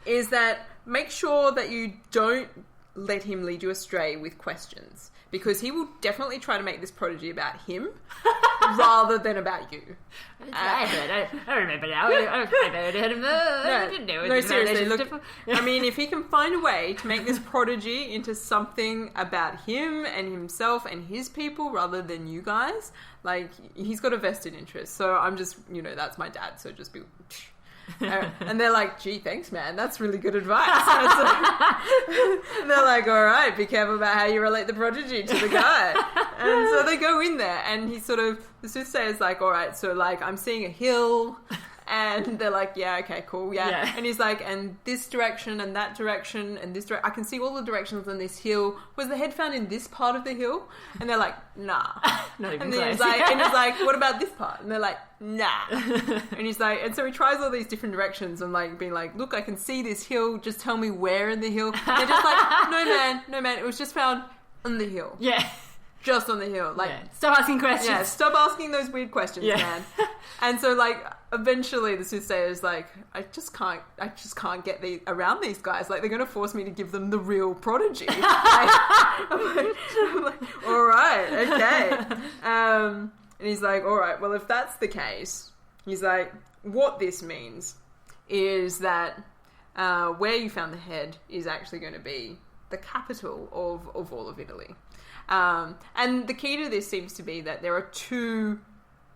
Speaker 2: is that make sure that you don't let him lead you astray with questions, because he will definitely try to make this prodigy about him rather than about you.
Speaker 1: I remember now. I heard him. I didn't know.
Speaker 2: No, seriously. Look, I mean, if he can find a way to make this prodigy into something about him and himself and his people rather than you guys, like, he's got a vested interest. So I'm just, that's my dad. So just be. And they're like, gee, thanks, man. That's really good advice. And they're like, all right, be careful about how you relate the prodigy to the guy. And so they go in there, and the soothsayer's like, all right, so, like, I'm seeing a hill. And they're like, yeah, okay, cool, yeah. And he's like, and this direction and that direction and this direction. I can see all the directions on this hill. Was the head found in this part of the hill? And they're like, nah.
Speaker 1: Not even
Speaker 2: and
Speaker 1: close.
Speaker 2: He's like, what about this part? And they're like, nah. And he's like, and so he tries all these different directions and, like, being like, look, I can see this hill. Just tell me where in the hill. And they're just like, no, man. It was just found on the hill.
Speaker 1: Yeah.
Speaker 2: Just on the hill. Like,
Speaker 1: stop asking questions.
Speaker 2: Yeah, stop asking those weird questions, man. And so, like, eventually the soothsayer is like, I just can't get around these guys. Like, they're going to force me to give them the real prodigy. I'm like, all right, okay. And he's like, all right, well, if that's the case, he's like, what this means is that where you found the head is actually going to be the capital of all of Italy. And the key to this seems to be that there are 2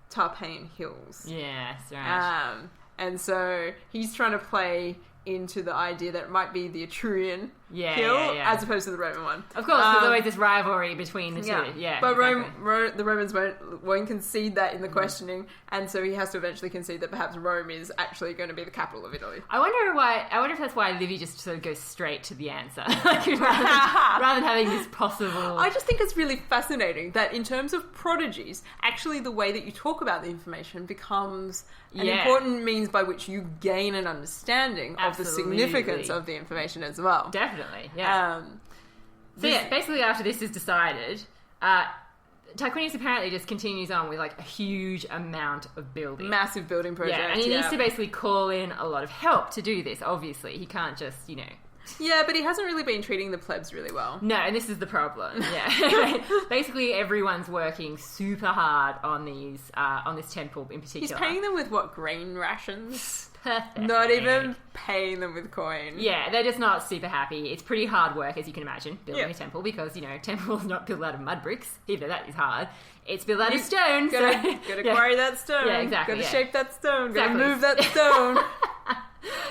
Speaker 2: Tarpeian hills.
Speaker 1: Yes, right.
Speaker 2: And so he's trying to play into the idea that it might be the Etrurian hill as opposed to the Roman one.
Speaker 1: Of course, there's always this rivalry between the two. Yeah,
Speaker 2: but
Speaker 1: exactly.
Speaker 2: The Romans won't concede that in the questioning, and so he has to eventually concede that perhaps Rome is actually going to be the capital of Italy.
Speaker 1: I wonder if that's why Livy just sort of goes straight to the answer, rather than having this possible.
Speaker 2: I just think it's really fascinating that in terms of prodigies, actually the way that you talk about the information becomes an important means by which you gain an understanding of the significance of the information as well.
Speaker 1: Definitely, yeah. Basically after this is decided, Tarquinius apparently just continues on with, like, a huge amount of building.
Speaker 2: Massive building project.
Speaker 1: Yeah, and he needs to basically call in a lot of help to do this, obviously. He can't just,
Speaker 2: Yeah, but he hasn't really been treating the plebs really well.
Speaker 1: No, and this is the problem. Yeah. Basically, everyone's working super hard on this temple in particular.
Speaker 2: He's paying them with what, grain rations?
Speaker 1: Perfect.
Speaker 2: Not even paying them with coin.
Speaker 1: Yeah, they're just not super happy. It's pretty hard work, as you can imagine, building a temple, because, temple's not built out of mud bricks, even though that is hard. It's built out of stone.
Speaker 2: Gotta quarry that stone.
Speaker 1: Yeah, exactly.
Speaker 2: Gotta shape that stone. Gotta move that stone.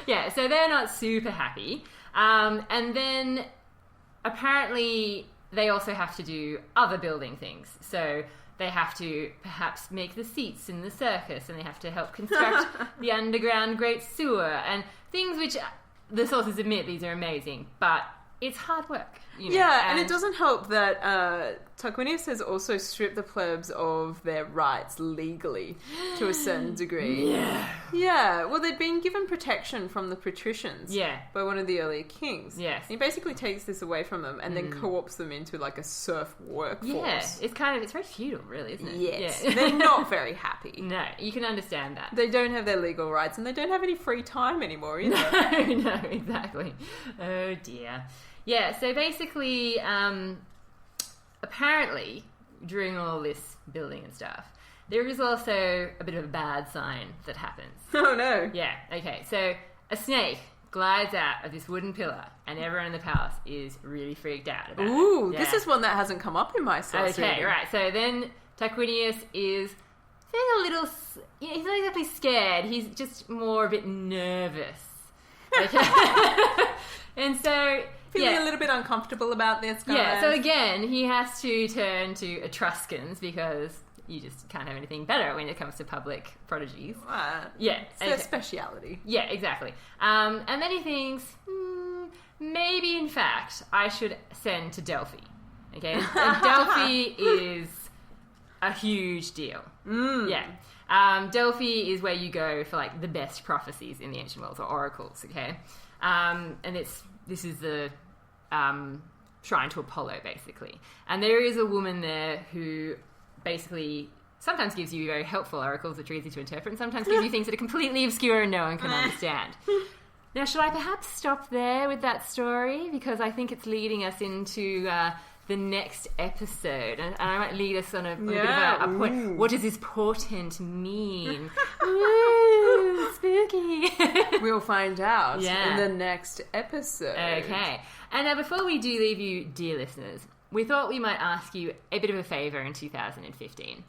Speaker 1: Yeah, so they're not super happy. And then apparently they also have to do other building things. So they have to perhaps make the seats in the circus, and they have to help construct the underground great sewer, and things which the sources admit these are amazing, but it's hard work.
Speaker 2: And it doesn't help that Tarquinius has also stripped the plebs of their rights legally to a certain degree. Yeah, well, they'd been given protection from the patricians by one of the earlier kings.
Speaker 1: Yes.
Speaker 2: He basically takes this away from them and then co-opts them into like a serf workforce.
Speaker 1: Yeah, it's very feudal, really, isn't it?
Speaker 2: Yes. Yeah. They're not very happy.
Speaker 1: No, you can understand that.
Speaker 2: They don't have their legal rights and they don't have any free time anymore either.
Speaker 1: No, exactly. Oh dear. Yeah, so basically, apparently, during all this building and stuff, there is also a bit of a bad sign that happens.
Speaker 2: Oh no.
Speaker 1: Yeah, okay. So a snake glides out of this wooden pillar and everyone in the palace is really freaked out about it.
Speaker 2: Ooh, this is one that hasn't come up in my source.
Speaker 1: Okay, right. So then Tarquinius is feeling a little... he's not exactly scared. He's just more a bit nervous. Okay? And so...
Speaker 2: Feeling a little bit uncomfortable about this, guys.
Speaker 1: Yeah, so again, he has to turn to Etruscans because you just can't have anything better when it comes to public prodigies.
Speaker 2: Yeah. It's their speciality.
Speaker 1: Yeah, exactly. And then he thinks, maybe in fact I should send to Delphi. Okay? And Delphi is a huge deal. Yeah. Delphi is where you go for like the best prophecies in the ancient world, or oracles, okay? And this is the shrine to Apollo, basically. And there is a woman there who basically sometimes gives you very helpful oracles which are easy to interpret, and sometimes gives you things that are completely obscure and no one can understand. Now, should I perhaps stop there with that story? Because I think it's leading us into the next episode, and I might lead us on a bit of a point. What does this portent mean? Ooh, spooky.
Speaker 2: We'll find out in the next episode.
Speaker 1: Okay. And now, before we do leave you, dear listeners, we thought we might ask you a bit of a favour in 2015.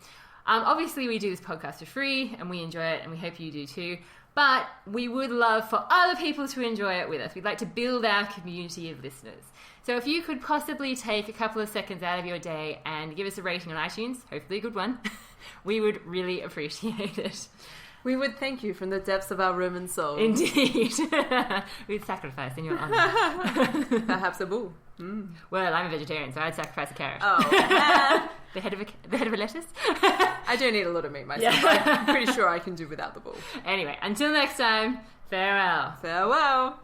Speaker 1: Obviously, we do this podcast for free, and we enjoy it, and we hope you do too. But we would love for other people to enjoy it with us. We'd like to build our community of listeners. So if you could possibly take a couple of seconds out of your day and give us a rating on iTunes, hopefully a good one, we would really appreciate it.
Speaker 2: We would thank you from the depths of our Roman soul.
Speaker 1: Indeed. We'd sacrifice in your honour.
Speaker 2: Perhaps a bull.
Speaker 1: Well, I'm a vegetarian, so I'd sacrifice a carrot.
Speaker 2: Oh.
Speaker 1: The head of a lettuce?
Speaker 2: I don't eat a lot of meat myself. Yeah. I'm pretty sure I can do without the bull.
Speaker 1: Anyway, until next time, farewell.
Speaker 2: Farewell.